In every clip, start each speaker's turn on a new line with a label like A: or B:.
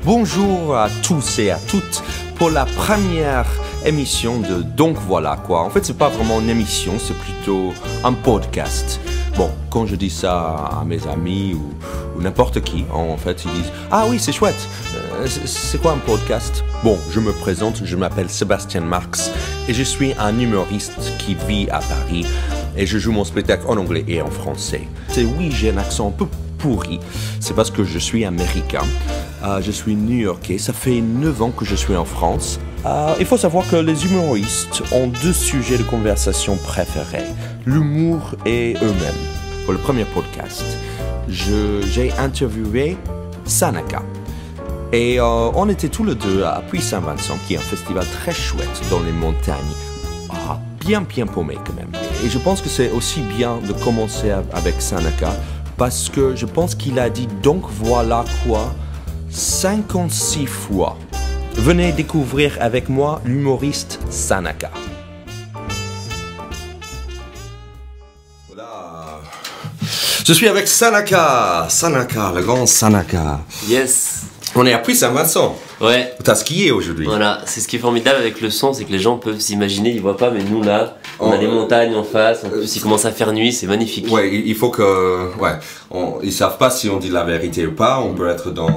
A: Bonjour à tous et à toutes pour la première émission de Donc Voilà quoi. En fait, c'est pas vraiment une émission, c'est plutôt un podcast. Bon, quand je dis ça à mes amis ou n'importe qui, en fait, ils disent « Ah oui, c'est chouette, c'est quoi un podcast ?» Bon, je me présente, je m'appelle Sébastien Marx et je suis un humoriste qui vit à Paris et je joue mon spectacle en anglais et en français. C'est oui, j'ai un accent un peu pourri, c'est parce que je suis américain, je suis new-yorkais, ça fait 9 ans que je suis en France. Il faut savoir que les humoristes ont 2 sujets de conversation préférés, l'humour et eux-mêmes. Pour le premier podcast, j'ai interviewé Sanaka. Et on était tous les deux à Puy-Saint-Vincent, qui est un festival très chouette dans les montagnes. Bien paumé quand même. Et je pense que c'est aussi bien de commencer avec Sanaka, parce que je pense qu'il a dit « donc voilà quoi » 56 fois. Venez découvrir avec moi l'humoriste Sanaka. Voilà. Je suis avec Sanaka, le grand Sanaka.
B: Yes.
A: On est à Puy-Saint-Vincent.
B: Ouais.
A: T'as skié aujourd'hui.
B: Voilà, c'est ce qui est formidable avec le son, c'est que les gens peuvent s'imaginer, ils voient pas, mais nous là, on a les montagnes en face, en plus il commence à faire nuit, c'est magnifique.
A: Ouais, il faut que... Ouais, ils savent pas si on dit la vérité ou pas, on peut être dans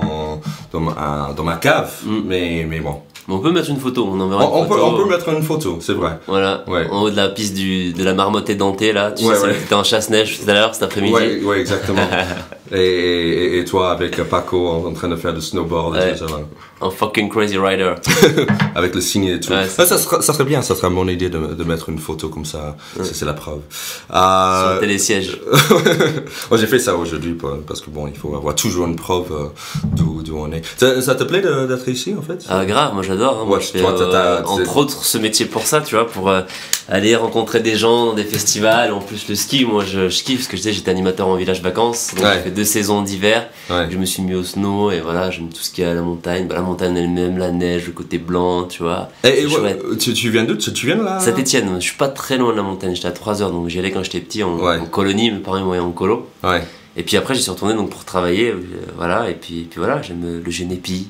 A: ma cave, mais bon.
B: On peut mettre une photo, on enverra une photo.
A: On peut mettre une photo, c'est vrai.
B: Voilà,
A: ouais.
B: En haut de la piste de la marmotte édentée là, tu sais, c'était en chasse-neige tout à l'heure, cet après-midi.
A: Ouais, exactement. et toi avec Paco en train de faire du snowboard et tout ça.
B: Un fucking crazy rider.
A: Avec le signe et tout.
B: Ouais,
A: ça serait bien, ça serait mon idée de mettre une photo comme ça, c'est la preuve.
B: Sur le télésiège.
A: J'ai fait ça aujourd'hui parce que bon, il faut avoir toujours une preuve d'où on est. Ça te plaît d'être ici en fait?
B: Grave, moi j'adore. Moi, je fais entre autres ce métier pour ça, tu vois, pour aller rencontrer des gens dans des festivals. En plus le ski, moi je kiffe parce que j'étais animateur en village vacances, donc j'ai fait 2 saisons d'hiver. Je me suis mis au snow et voilà, j'aime tout ce qui est à la montagne. La montagne elle-même, la neige, le côté blanc, tu vois.
A: Tu viens d'où? Tu viens de là?
B: Saint-Étienne, je suis pas très loin de la montagne, j'étais à 3 heures, donc j'y allais quand j'étais petit en colonie, mes parents m'envoyaient en colo. Ouais. Et puis après, j'y suis retourné donc, pour travailler, voilà, et puis voilà, j'aime le génépi,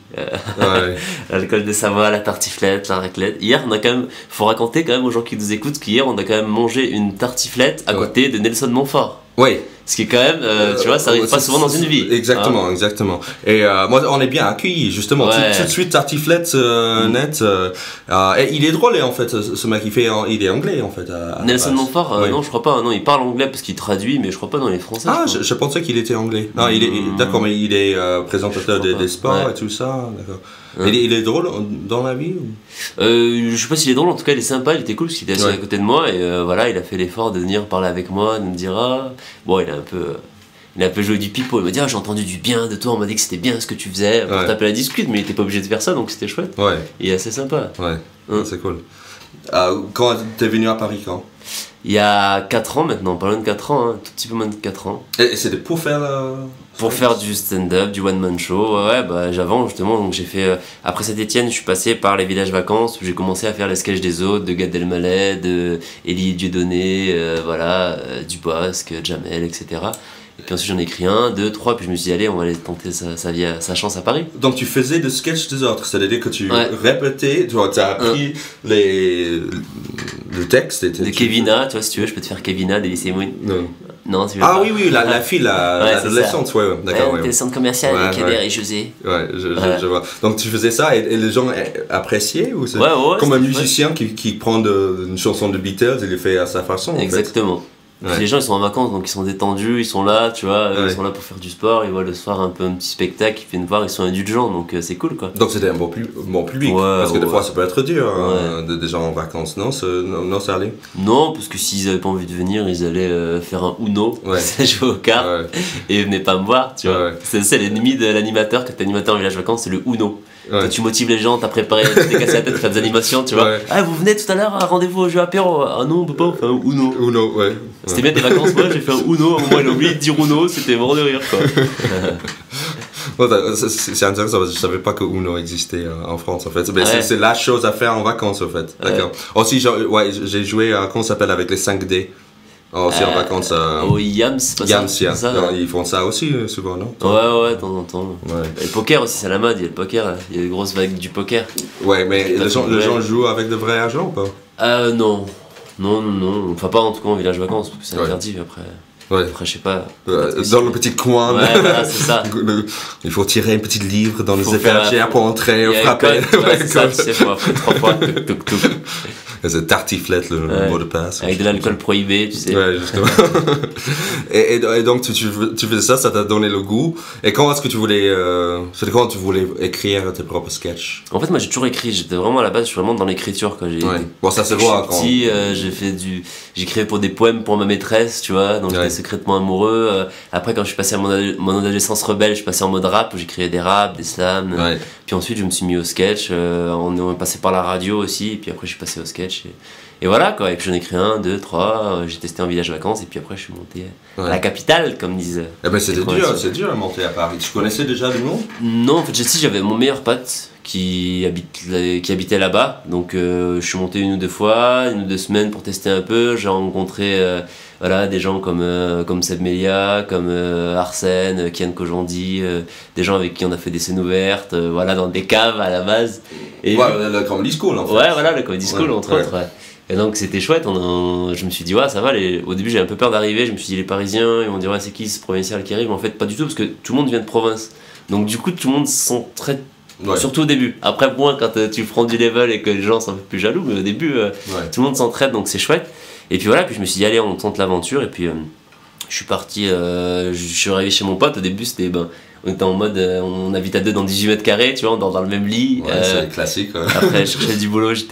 B: l'alcool de Savoie, la tartiflette, la raclette. Hier, on a quand même, faut raconter quand même aux gens qui nous écoutent qu'hier, on a quand même mangé une tartiflette à côté de Nelson Montfort. Oui. Ce qui est quand même, tu vois, ça arrive pas souvent dans une vie.
A: Exactement. Et moi, on est bien accueillis, justement. Tout de suite, tartiflette net. Et il est drôle, en fait, ce mec, il est anglais, en fait.
B: Nelson Montfort, non, je crois pas. Non, il parle anglais parce qu'il traduit, mais je crois pas dans les français.
A: Je pensais qu'il était anglais. Non, d'accord, mais il est présentateur des sports et tout ça. D'accord. Il est drôle dans la vie ou...
B: Je sais pas s'il est drôle, en tout cas il est sympa, il était cool parce qu'il était assis à côté de moi et voilà, il a fait l'effort de venir parler avec moi, de me dire bon, il a un peu joué du pipeau, il m'a dit j'ai entendu du bien de toi, on m'a dit que c'était bien ce que tu faisais pour taper la discute, mais il était pas obligé de faire ça donc c'était chouette. Il est assez sympa.
A: C'est cool. Quand t'es venu à Paris quand?
B: Il y a 4 ans maintenant, pas loin de 4 ans, un tout petit peu moins de 4 ans.
A: Et c'était pour faire
B: Pour faire du stand-up, du one-man show, j'avance justement, donc j'ai fait, après Saint-Étienne, je suis passé par les villages vacances, où j'ai commencé à faire les sketchs des autres, de Gad Elmaleh, de Élie Dieudonné, Dubosc, Jamel, etc. Et puis ensuite j'en ai écrit 1, 2, 3, puis je me suis dit allez, on va aller tenter sa chance à Paris. Donc
A: tu faisais des sketchs des autres, c'est-à-dire que tu répétais, tu as appris le texte.
B: De Kevina, tu vois, si tu veux, je peux te faire Kevina d'Elysée Moon. Non, tu veux
A: pas. Oui, la fille, l'adolescente, d'accord.
B: L'adolescente commerciale avec Kader et José.
A: Je vois. Donc tu faisais ça et les gens appréciaient ou c'est comme un musicien qui prend une chanson de Beatles et les fait à sa façon.
B: Exactement. Les gens ils sont en vacances donc ils sont détendus, ils sont là, tu vois, ils sont là pour faire du sport, ils voient le soir un petit spectacle, ils viennent voir, ils sont indulgents donc c'est cool quoi.
A: Donc c'était un bon public, parce que des fois ça peut être dur, des gens en vacances, non ça allait? Non,
B: parce que s'ils avaient pas envie de venir, ils allaient faire un Uno, jouer aux cartes et ils venaient pas me voir, tu vois. C'est l'ennemi de l'animateur, quand t'es animateur en village vacances, c'est le Uno. Quand tu motives les gens, t'as préparé, tu t'es cassé la tête, tu fais des animations, tu vois. Vous venez tout à l'heure, rendez-vous au jeu apéro. Ah non, on peut pas, on fait un Uno. C'était bien des vacances, moi j'ai fait un Uno, à un moment il a oublié de dire Uno, c'était mort de rire quoi.
A: C'est intéressant parce que je savais pas que Uno existait en France en fait. C'est la chose à faire en vacances en fait. D'accord. Aussi j'ai joué à comment ça s'appelle avec les 5D. Aussi en vacances
B: au Yams,
A: Yams, ça. Ils font ça aussi souvent, non?
B: Ouais, de temps en temps. Ouais. Et le poker aussi, c'est à la mode, il y a le poker, il y a des grosses vagues du poker.
A: Ouais, mais les gens jouent avec de vrais argent ou pas?
B: Non. Enfin, pas en tout cas en village vacances, parce que c'est interdit après.
A: Ouais.
B: Après, je sais pas.
A: Dans le petit coin.
B: Ouais, voilà, c'est ça.
A: Il faut tirer une petite livre dans les étagères pour entrer, frapper.
B: C'est ça, tu sais, faut appeler 3 fois. Toc.
A: C'est tartiflette le mot de passe.
B: Avec de l'alcool prohibé, tu sais.
A: Ouais, justement. et donc tu faisais ça t'a donné le goût. Et quand est-ce que tu voulais. C'était quand tu voulais écrire tes propres sketchs?
B: En fait, moi j'ai toujours écrit. J'étais vraiment à la base, je suis vraiment dans l'écriture quand j'ai.
A: Ouais. Bon, ça se voit quand.
B: J'écrivais pour des poèmes pour ma maîtresse, tu vois. Donc j'étais secrètement amoureux. Après, quand je suis passé à mon adolescence rebelle, je suis passé en mode rap. J'écrivais des raps, des slams. Ouais. Puis ensuite, je me suis mis au sketch. On est passé par la radio aussi. Et puis après, je suis passé au sketch. Et voilà quoi. Et puis j'en ai écrit 1, 2, 3. J'ai testé en village vacances. Et puis après, je suis monté à la capitale, comme disent.
A: Eh ben, c'est dur à monter à Paris. Tu connaissais déjà du nom?
B: Non, en fait, j'avais mon meilleur pote qui habitait là-bas. Donc, je suis monté 1 ou 2 fois, 1 ou 2 semaines pour tester un peu. J'ai rencontré des gens comme Seb Melia, comme Arsène, Kian Kojandi, des gens avec qui on a fait des scènes ouvertes, dans des caves à la base. Et
A: le Comedy School en fait.
B: Ouais, voilà, le Comedy School entre autres. Ouais. Et donc c'était chouette, je me suis dit ça va, au début j'ai un peu peur d'arriver, je me suis dit les Parisiens, ils vont dire c'est qui ce provincial qui arrive, mais en fait pas du tout parce que tout le monde vient de province. Donc du coup tout le monde s'entraide, surtout au début. Après moins quand tu prends du level et que les gens sont un peu plus jaloux, mais au début tout le monde s'entraide donc c'est chouette. Et puis puis je me suis dit allez on tente l'aventure et puis je suis parti, je suis arrivé chez mon pote, au début c'était on était en mode, on habite à 2 dans 18 mètres carrés, tu vois, dans le même lit.
A: Ouais, c'est classique. Ouais.
B: Après, je cherchais du boulot, je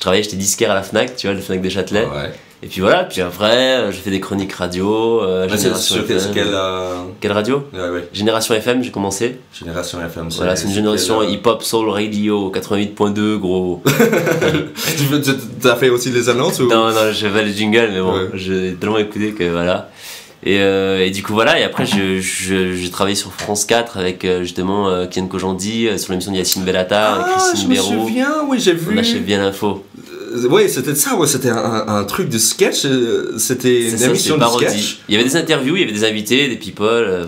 B: travaillais, j'étais disquaire à la Fnac, tu vois, la Fnac de Châtelet. Ouais. Et puis puis après, j'ai fait des chroniques radio.
A: Génération FM.
B: Quelle radio?
A: Ouais.
B: Génération FM, j'ai commencé.
A: Génération FM,
B: c'est une génération hip-hop soul radio, 88.2, gros.
A: Tu as fait aussi les annonces ou...
B: Non, je fais les jingles, mais bon, j'ai tellement écouté que voilà. Et du coup et après j'ai travaillé sur France 4 avec justement Kian Kojandi sur l'émission de Yacine Bellatar et Christine Béroux.
A: Je me souviens, oui j'ai vu.
B: On achève bien l'info.
A: Oui, c'était ça, c'était un truc de sketch, c'était une émission de sketch.
B: Il y avait des interviews, il y avait des invités, des people,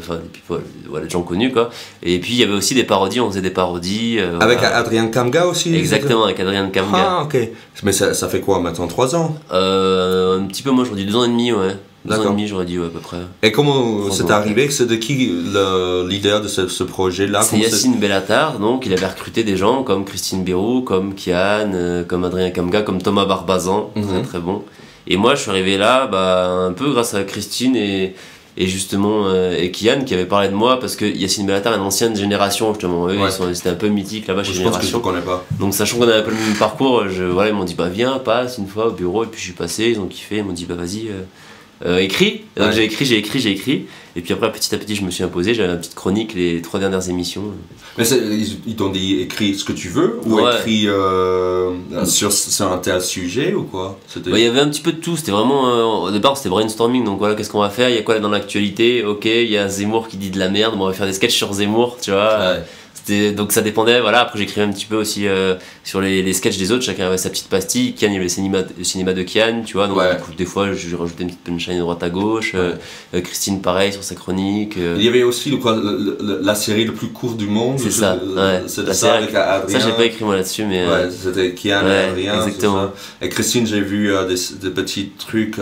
B: des gens connus quoi. Et puis il y avait aussi des parodies, on faisait des parodies.
A: Avec Adrien Kamga aussi?
B: Exactement, avec Adrien Kamga.
A: Ah ok. Mais ça fait quoi maintenant, 3 ans?
B: Un petit peu moins, je dis 2 ans et demi, ouais. 2 ans et demi, j'aurais dit, à peu près.
A: Et comment c'est arrivé? C'est de qui le leader de ce projet-là?
B: C'est Yacine Bellatar, donc il avait recruté des gens comme Christine Béroux, comme Kian, comme Adrien Kamga, comme Thomas Barbazan, très bon. Et moi, je suis arrivé là, un peu grâce à Christine et justement et Kian qui avait parlé de moi parce que Yacine Bellatar est une ancienne génération justement. Eux, c'était un peu mythique là-bas chez Génération.
A: Je pense que je connais pas.
B: Donc sachant qu'on avait un peu le même parcours, ils m'ont dit viens, passe une fois au bureau et puis je suis passé, ils ont kiffé, ils m'ont dit vas-y. Écrit, donc j'ai écrit, et puis après petit à petit je me suis imposé, j'avais une petite chronique les 3 dernières émissions. Mais
A: ils t'ont dit écris ce que tu veux ou écris sur un tel sujet ou quoi?
B: Il y avait un petit peu de tout, c'était vraiment au départ c'était brainstorming, donc voilà qu'est-ce qu'on va faire, il y a quoi dans l'actualité, ok il y a Zemmour qui dit de la merde, on va faire des sketchs sur Zemmour, tu vois. Donc ça dépendait, après j'écrivais un petit peu aussi sur les sketchs des autres, chacun avait sa petite pastille. Kian, il y avait le cinéma de Kian, tu vois, donc du coup, des fois je rajoutais une petite punchline de droite à gauche, Christine pareil sur sa chronique.
A: Il y avait aussi la série le plus courte du monde.
B: C'est ça,
A: c'était ça avec Adrien.
B: Ça j'ai pas écrit moi là-dessus, mais...
A: c'était Kian et Adrien,
B: exactement.
A: Et Christine, j'ai vu des petits trucs...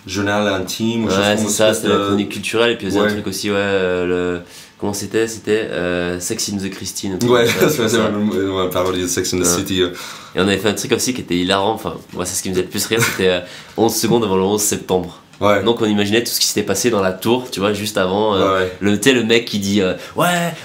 A: journal intime.
B: C'est ça, c'était la chronique culturelle, et puis il y avait un truc aussi, comment c'était Sex in the Christine.
A: C'est une parodie de Sex in the City.
B: Et on avait fait un truc aussi qui était hilarant, enfin, moi c'est ce qui me faisait le plus rire, c'était 11 secondes avant le 11 septembre. Donc on imaginait tout ce qui s'était passé dans la tour, tu vois, juste avant. Le mec qui dit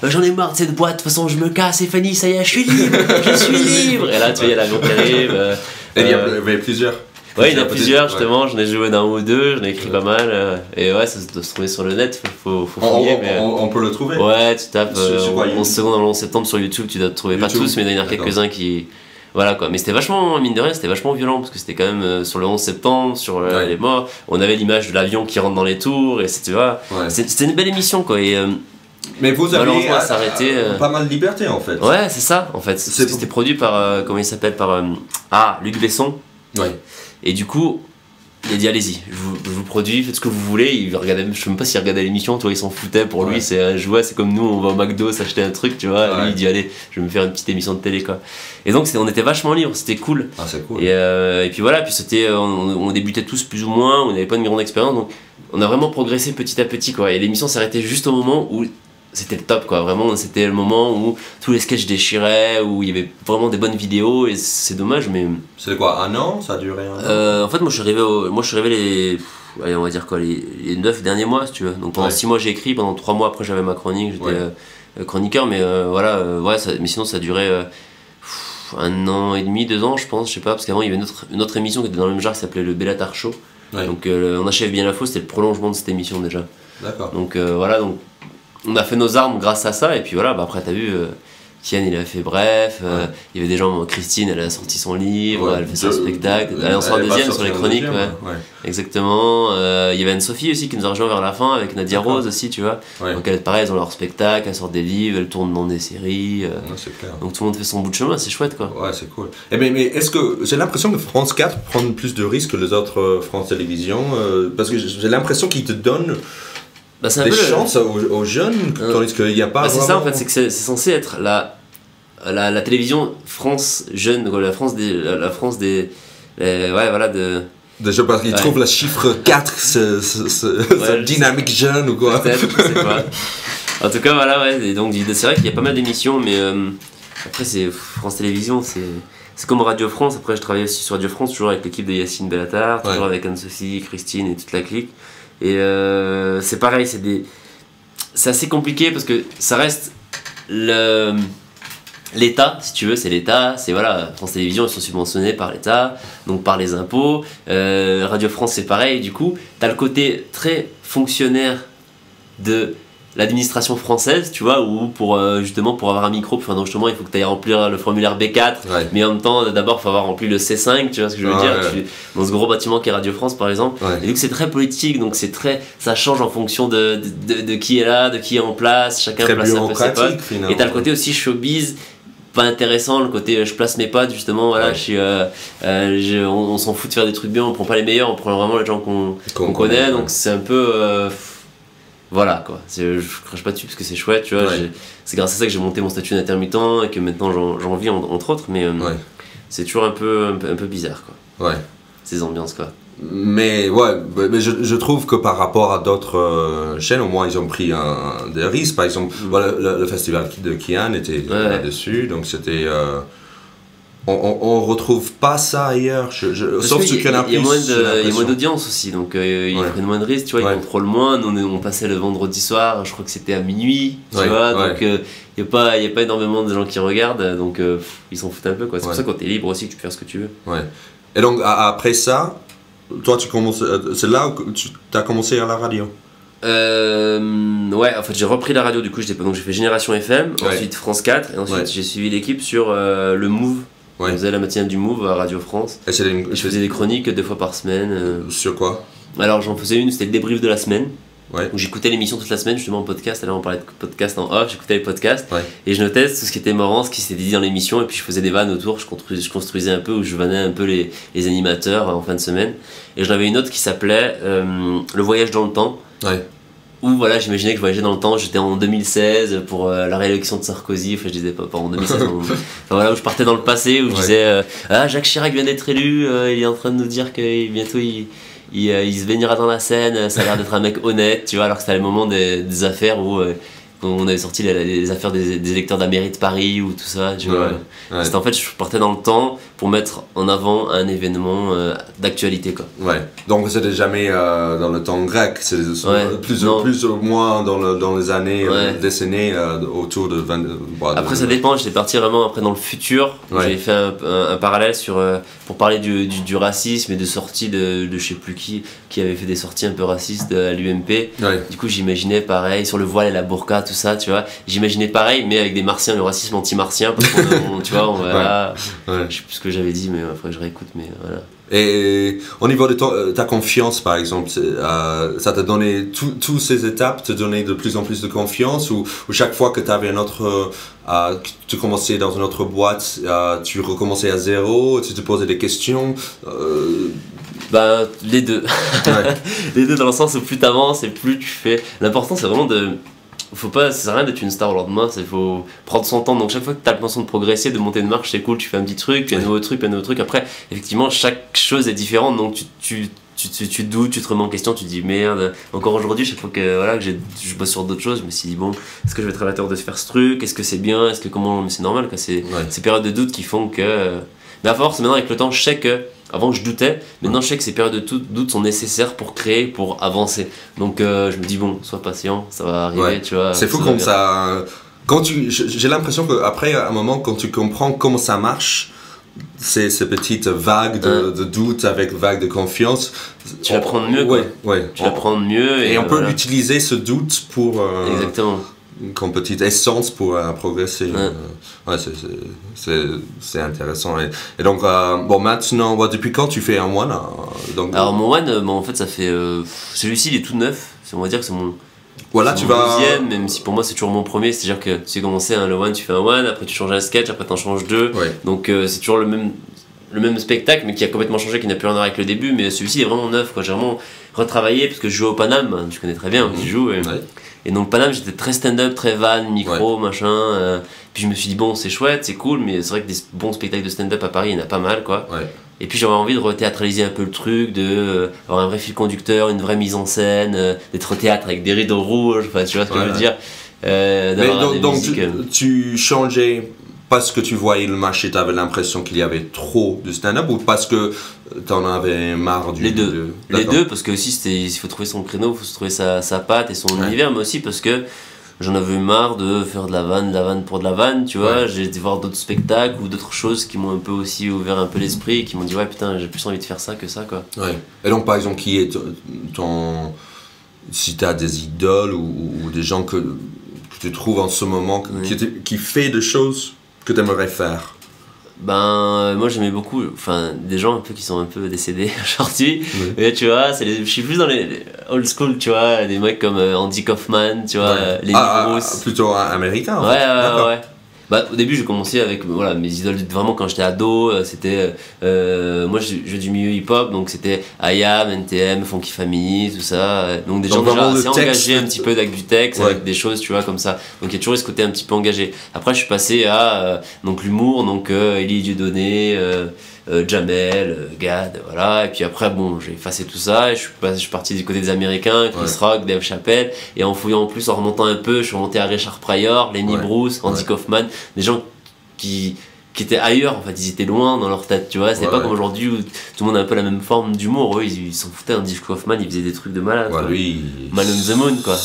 B: j'en ai marre de cette boîte, de toute façon je me casse, et Fanny, ça y est, je suis libre. Et là, tu vois, il y a l'avion qui arrive.
A: Et il y avait plusieurs.
B: Il y en a plusieurs justement, j'en ai joué d'un ou deux, j'en ai écrit pas mal, et ça doit se trouver sur le net, faut fouiller.
A: On peut le trouver.
B: Tu tapes 11 secondes avant le 11 septembre sur YouTube, tu dois te trouver, pas tous, mais il y en a quelques-uns qui... Voilà quoi, mais c'était vachement, mine de rien, c'était vachement violent, parce que c'était quand même sur le 11 septembre, sur les morts, on avait l'image de l'avion qui rentre dans les tours, et c'était une belle émission quoi, et...
A: Mais vous avez
B: pas
A: mal de liberté en fait.
B: Ouais, c'est ça en fait, c'était produit par, comment il s'appelle, par Luc Besson. Et du coup, il a dit allez-y, je vous produis, faites ce que vous voulez. Il regardait, je sais même pas s'il regardait l'émission, tu vois, il s'en foutait. Pour lui, c'est un jouet, c'est comme nous, on va au McDo s'acheter un truc, tu vois. Lui, il dit allez, je vais me faire une petite émission de télé, quoi. Et donc, on était vachement libres, c'était cool.
A: Ah, c'est cool.
B: Et puis voilà, puis c'était, on débutait tous plus ou moins, on n'avait pas une grande expérience, donc on a vraiment progressé petit à petit, quoi. Et l'émission s'arrêtait juste au moment où c'était le top, quoi. Vraiment, c'était le moment où tous les sketchs déchiraient, où il y avait vraiment des bonnes vidéos, et c'est dommage, mais...
A: C'était quoi, un an? Ça a duré un an?
B: En fait, moi je suis arrivé les... Allez, on va dire quoi, les 9 derniers mois, si tu veux. Donc pendant 6 mois j'ai écrit, pendant 3 mois après j'avais ma chronique, j'étais chroniqueur, mais voilà, mais sinon ça a duré 1 an et demi, 2 ans, je pense, je sais pas, parce qu'avant il y avait une autre émission qui était dans le même genre qui s'appelait le Bellatar Show. Donc On achève bien l'info, c'était le prolongement de cette émission déjà.
A: D'accord.
B: Donc voilà, donc on a fait nos armes grâce à ça, et puis voilà, après t'as vu, Kian il a fait Bref, il y avait des gens, Christine elle a sorti son livre, elle fait son spectacle, elle en sort un deuxième sur les chroniques, exactement. Il y avait Anne-Sophie aussi qui nous a rejoint vers la fin, avec Nadia Rose aussi, tu vois. Donc elle, pareil, elles ont leur spectacle, elles sortent des livres, elles tournent dans des séries,
A: c'est clair.
B: Donc tout le monde fait son bout de chemin, c'est chouette, quoi.
A: Ouais, c'est cool. Mais est-ce que j'ai l'impression que France 4 prend plus de risques que les autres France Télévisions, parce que j'ai l'impression qu'ils te donnent des chances aux jeunes, tandis qu'il n'y a pas.
B: C'est ça en fait, c'est que c'est censé être la télévision France jeune, la France des voilà de.
A: Déjà parce qu'ils trouvent le chiffre 4, c'est dynamique jeune ou quoi.
B: Peut-être, je sais pas. En tout cas voilà, et donc c'est vrai qu'il y a pas mal d'émissions, mais après c'est France Télévisions, c'est comme Radio France. Après je travaille aussi sur Radio France, toujours avec l'équipe de Yacine Bellatar, toujours avec Anne-Sophie, Christine et toute la clique. Et c'est pareil, c'est assez compliqué parce que ça reste l'État, si tu veux, c'est l'État, c'est voilà, France Télévisions, ils sont subventionnés par l'État, donc par les impôts. Radio France, c'est pareil, du coup, t'as le côté très fonctionnaire de l'administration française, tu vois, où justement pour avoir un micro, pour faire un enregistrement, il faut que tu ailles remplir le formulaire B4, mais en même temps, d'abord, il faut avoir rempli le C5, tu vois ce que je veux dire, dans ce gros bâtiment qui est Radio France, par exemple. Et donc c'est très politique, donc ça change en fonction de qui est là, de qui est en place, chacun
A: très
B: place un peu ses potes. Et t'as le côté aussi showbiz, pas intéressant, le côté je place mes potes, justement, voilà, on s'en fout de faire des trucs bien, on prend pas les meilleurs, on prend vraiment les gens qu'on connaît, donc c'est un peu... voilà quoi, je crache pas dessus parce que c'est chouette, tu vois. C'est grâce à ça que j'ai monté mon statut d'intermittent et que maintenant j'en vis entre autres, mais c'est toujours un peu bizarre, quoi. Ces ambiances, quoi.
A: Mais je trouve que par rapport à d'autres chaînes, au moins ils ont pris des risques. Par exemple, le festival de Kian était là-dessus, donc c'était. On retrouve pas ça ailleurs, sauf ce qu'il y en a plus.
B: Il y a moins d'audience aussi, donc ils prennent moins de risques, tu vois, ils contrôlent moins. Nous on passait le vendredi soir, je crois que c'était à minuit, tu vois, donc il n'y a pas énormément de gens qui regardent, donc ils s'en foutent un peu, quoi. C'est pour ça que quand t'es libre aussi, tu peux faire ce que tu veux.
A: Et donc après ça, toi c'est là où tu as commencé à la radio?
B: En fait j'ai repris la radio, du coup donc j'ai fait Génération FM, ensuite France 4, et ensuite j'ai suivi l'équipe sur le Move. On faisait la matinale du Move à Radio France. Et je faisais des chroniques 2 fois par semaine.
A: Sur quoi? Alors
B: j'en faisais une, c'était le débrief de la semaine. Où j'écoutais l'émission toute la semaine, justement en podcast. Alors on parlait de podcast en off, j'écoutais les podcasts. Et je notais tout ce qui était marrant, ce qui s'était dit dans l'émission. Et puis je faisais des vannes autour, je construisais un peu, où je vannais un peu les animateurs en fin de semaine. Et j'en avais une autre qui s'appelait Le voyage dans le temps. Où voilà, j'imaginais que je voyageais dans le temps, j'étais en 2016 pour la réélection de Sarkozy, enfin je disais pas en 2016, enfin voilà, où je partais dans le passé, où je disais Jacques Chirac vient d'être élu, il est en train de nous dire que bientôt il se baignera dans la Seine, ça a l'air d'être un mec honnête, tu vois, alors que c'était le moment des affaires où on avait sorti les affaires des électeurs de la mairie de Paris ou tout ça, tu vois. C'était en fait, je partais dans le temps pour mettre en avant un événement d'actualité, quoi.
A: Donc c'était jamais dans le temps grec, c'est plus ou moins dans les années, décennies autour de 20...
B: Après ça dépend, j'étais parti vraiment après dans le futur, j'ai fait un parallèle pour parler du racisme et de sorties de je sais plus qui avait fait des sorties un peu racistes à l'UMP. Du coup j'imaginais pareil, sur le voile et la burqa, tout ça, tu vois, j'imaginais pareil mais avec des martiens, le racisme anti-martien, parce qu'on tu vois, je sais plus ce que j'avais dit, mais il faudrait que je réécoute, mais voilà.
A: Et au niveau de ta confiance, par exemple, ça t'a donné, toutes ces étapes te donnaient de plus en plus de confiance, ou chaque fois que tu avais tu commençais dans une autre boîte, tu recommençais à zéro, tu te posais des questions,
B: Bah, les deux. Ouais. Les deux dans le sens où plus t'avances et plus tu fais. L'important c'est vraiment de. Faut pas, ça sert à rien d'être une star au lendemain, il faut prendre son temps. Donc chaque fois que tu as l'impression de progresser, de monter une marche, c'est cool, tu fais un petit truc, puis un nouveau truc, puis un nouveau truc. Après, effectivement, chaque chose est différente, donc tu te doutes, tu te remets en question, tu te dis merde. Encore aujourd'hui, chaque fois que, voilà, que je bosse sur d'autres choses, je me suis dit bon, est-ce que je vais être à la hauteur de faire ce truc, est-ce que c'est bien, est-ce que comment. Mais c'est normal, quoi. C'est ces périodes de doute qui font que. Mais à force, maintenant avec le temps, je sais que. Avant je doutais, maintenant je sais que ces périodes de doute sont nécessaires pour créer, pour avancer. Donc je me dis bon, sois patient, ça va arriver, tu vois.
A: C'est fou comme ça. J'ai l'impression qu'après un moment, quand tu comprends comment ça marche, ces petites vagues de doute avec vagues de confiance,
B: tu vas prendre mieux, quoi. Tu vas prendre mieux.
A: Et on peut utiliser ce doute pour.
B: Exactement.
A: Comme petite essence pour progresser. Ouais, c'est intéressant. Et donc, bon, maintenant, depuis quand tu fais un one donc,
B: alors, mon one, en fait, ça fait. Celui-ci, il est tout neuf. On va dire que c'est mon.
A: Voilà, tu vas.
B: Deuxième, même si pour moi, c'est toujours mon premier. C'est-à-dire que tu sais commencer le one, tu fais un one, après tu changes un sketch, après tu en changes deux. Ouais. Donc, c'est toujours le même spectacle, mais qui a complètement changé, qui n'a plus rien à voir avec le début. Mais celui-ci, il est vraiment neuf, quoi. J'ai vraiment retravaillé, parce que je joue au Paname, tu connais très bien, tu joues. Et donc Paname, j'étais très stand-up, très van, micro, machin. Puis je me suis dit bon, c'est chouette, c'est cool, mais c'est vrai que des bons spectacles de stand-up à Paris, il y en a pas mal, quoi. Et puis j'avais envie de rethéâtraliser un peu le truc, avoir un vrai fil conducteur, une vraie mise en scène, d'être au théâtre avec des rideaux rouges, enfin tu vois ce que je veux dire.
A: Mais donc tu changeais parce que tu voyais le marché, tu avais l'impression qu'il y avait trop de stand-up, ou parce que tu en avais marre du...
B: Les deux. Les deux, parce que aussi il faut trouver son créneau, il faut se trouver sa patte et son univers, mais aussi parce que j'en avais marre de faire de la vanne pour de la vanne, tu vois. J'ai été voir d'autres spectacles ou d'autres choses qui m'ont un peu aussi ouvert un peu l'esprit et qui m'ont dit ouais putain, j'ai plus envie de faire ça que ça, quoi.
A: Et donc par exemple, qui est ton... Si tu as des idoles ou des gens que tu trouves en ce moment qui fait des choses que tu aimerais faire?
B: Moi j'aimais beaucoup, des gens un peu qui sont un peu décédés aujourd'hui. Et tu vois, je suis plus dans les old school, tu vois, des mecs comme Andy Kaufman, tu vois, Lenny Bruce.
A: Plutôt américain.
B: Ouais. Au début j'ai commencé avec mes idoles vraiment quand j'étais ado, c'était moi je du milieu hip hop, donc c'était IAM, NTM, Funky Family, tout ça, donc des gens déjà assez engagés un petit peu avec du texte, avec des choses, tu vois, comme ça, donc il y a toujours ce côté un petit peu engagé. Après je suis passé à donc l'humour, donc Elie Dieudonné, Jamel, Gad, voilà, et puis après bon j'ai effacé tout ça et je suis parti du côté des Américains, Chris Rock, Dave Chappelle, et en fouillant en plus, en remontant un peu, je suis remonté à Richard Pryor, Lenny Bruce, Andy Kaufman, des gens qui étaient ailleurs, en fait, ils étaient loin dans leur tête, tu vois, c'était pas comme aujourd'hui où tout le monde a un peu la même forme d'humour. Eux ils s'en foutaient. Andy Kaufman, il faisait des trucs de malade,
A: lui,
B: Man on the Moon, quoi.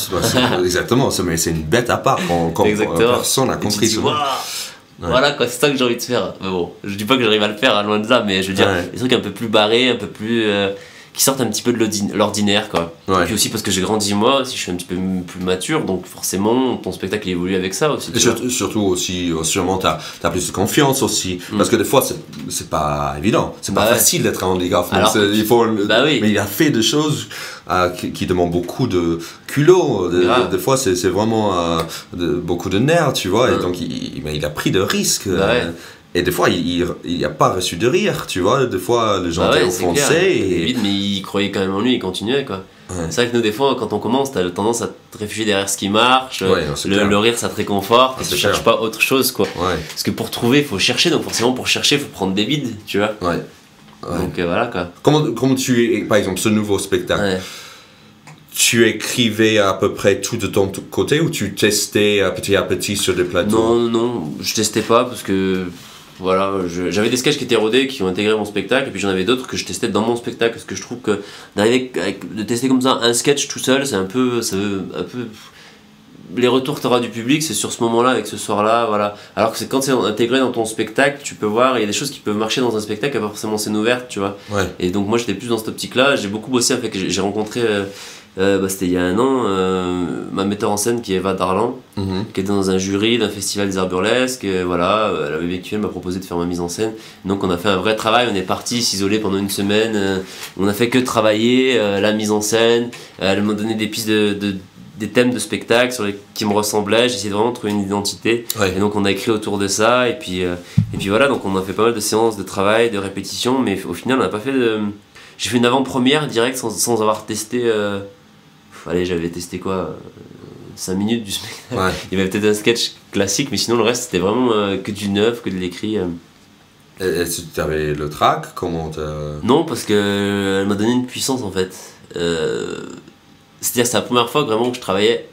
A: Exactement, mais c'est une bête à part quand personne n'a compris ça.
B: Voilà quoi, c'est ça que j'ai envie de faire. Mais bon, je dis pas que j'arrive à le faire, loin de là, mais je veux dire, des trucs un peu plus barrés, un peu plus. Qui sortent un petit peu de l'ordinaire, quoi. Et puis aussi parce que j'ai grandi moi aussi, je suis un petit peu plus mature, donc forcément ton spectacle évolue avec ça aussi.
A: Et surtout aussi, sûrement t'as plus de confiance aussi, parce que des fois c'est pas évident, c'est pas facile d'être un handicap. Mais il a fait des choses qui demandent beaucoup de culot, des fois c'est vraiment beaucoup de nerfs, tu vois, et donc il a pris de risques. Et des fois, il n'y a pas reçu de rire, tu vois. Des fois, les gens étaient offensés.
B: Mais il croyait quand même en lui, il continuait, quoi. C'est vrai que nous, des fois, quand on commence, t'as tendance à te réfugier derrière ce qui marche. Le rire, ça te réconforte. Tu cherches pas autre chose, quoi. Parce que pour trouver, il faut chercher. Donc forcément, pour chercher, il faut prendre des bides, tu vois. Donc voilà, quoi.
A: Comment tu... Par exemple, ce nouveau spectacle, tu écrivais à peu près tout de ton côté ou tu testais petit à petit sur des plateaux?
B: Non, je testais pas parce que... Voilà, j'avais des sketchs qui étaient rodés, qui ont intégré mon spectacle, et puis j'en avais d'autres que je testais dans mon spectacle, parce que je trouve que de tester comme ça un sketch tout seul, c'est un peu les retours que tu auras du public, c'est sur ce moment-là, avec ce soir-là, voilà. Alors que quand c'est intégré dans ton spectacle, tu peux voir, il y a des choses qui peuvent marcher dans un spectacle, et pas forcément scène ouverte, tu vois. Et donc moi j'étais plus dans cette optique-là, j'ai beaucoup bossé avec, j'ai rencontré... c'était il y a un an, ma metteur en scène qui est Eva Darlan, qui était dans un jury d'un festival des arts burlesques, voilà, elle avait vécu, elle m'a proposé de faire ma mise en scène, donc on a fait un vrai travail, on est parti s'isoler pendant une semaine, on a fait que travailler la mise en scène, elle m'a donné des pistes des thèmes de spectacle qui me ressemblaient, j'essayais vraiment de trouver une identité, et donc on a écrit autour de ça, et puis voilà, donc on a fait pas mal de séances de travail, de répétitions, mais au final on n'a pas fait j'ai fait une avant-première direct sans avoir testé. Allez, j'avais testé quoi 5 minutes du spectacle. Ouais. Il y avait peut-être un sketch classique, mais sinon le reste c'était vraiment que du neuf, que de l'écrit.
A: Est-ce que tu avais le track? Comment
B: Non, parce qu'elle m'a donné une puissance en fait. C'est-à-dire c'est la première fois vraiment que je travaillais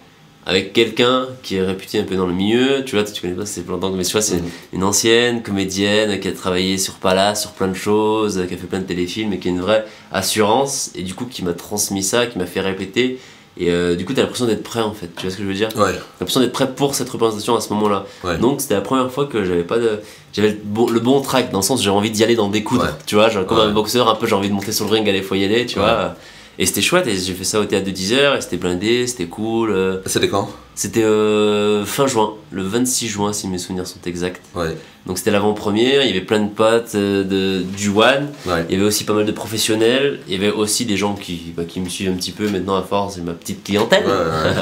B: avec quelqu'un qui est réputé un peu dans le milieu. Tu vois, tu connais pas, c'est plein de temps, mais tu vois, c'est une ancienne comédienne qui a travaillé sur Palace, sur plein de choses, qui a fait plein de téléfilms et qui a une vraie assurance, et du coup qui m'a transmis ça, qui m'a fait répéter. Et du coup, t'as l'impression d'être prêt en fait, tu vois ce que je veux dire?
A: Ouais.
B: T'as l'impression d'être prêt pour cette représentation à ce moment-là. Ouais. Donc c'était la première fois que j'avais le bon track, dans le sens où j'avais envie d'y aller dans des coudres, tu vois, genre, comme un boxeur, un peu j'ai envie de monter sur le ring, aller faut y aller, tu vois. Et c'était chouette, et j'ai fait ça au théâtre de 10h, et c'était blindé, c'était cool.
A: C'était quand? C'était
B: fin juin, le 26 juin si mes souvenirs sont exacts.
A: Ouais.
B: Donc c'était l'avant-première, il y avait plein de potes du One, il y avait aussi pas mal de professionnels, il y avait aussi des gens qui me suivent un petit peu maintenant à force, c'est ma petite clientèle.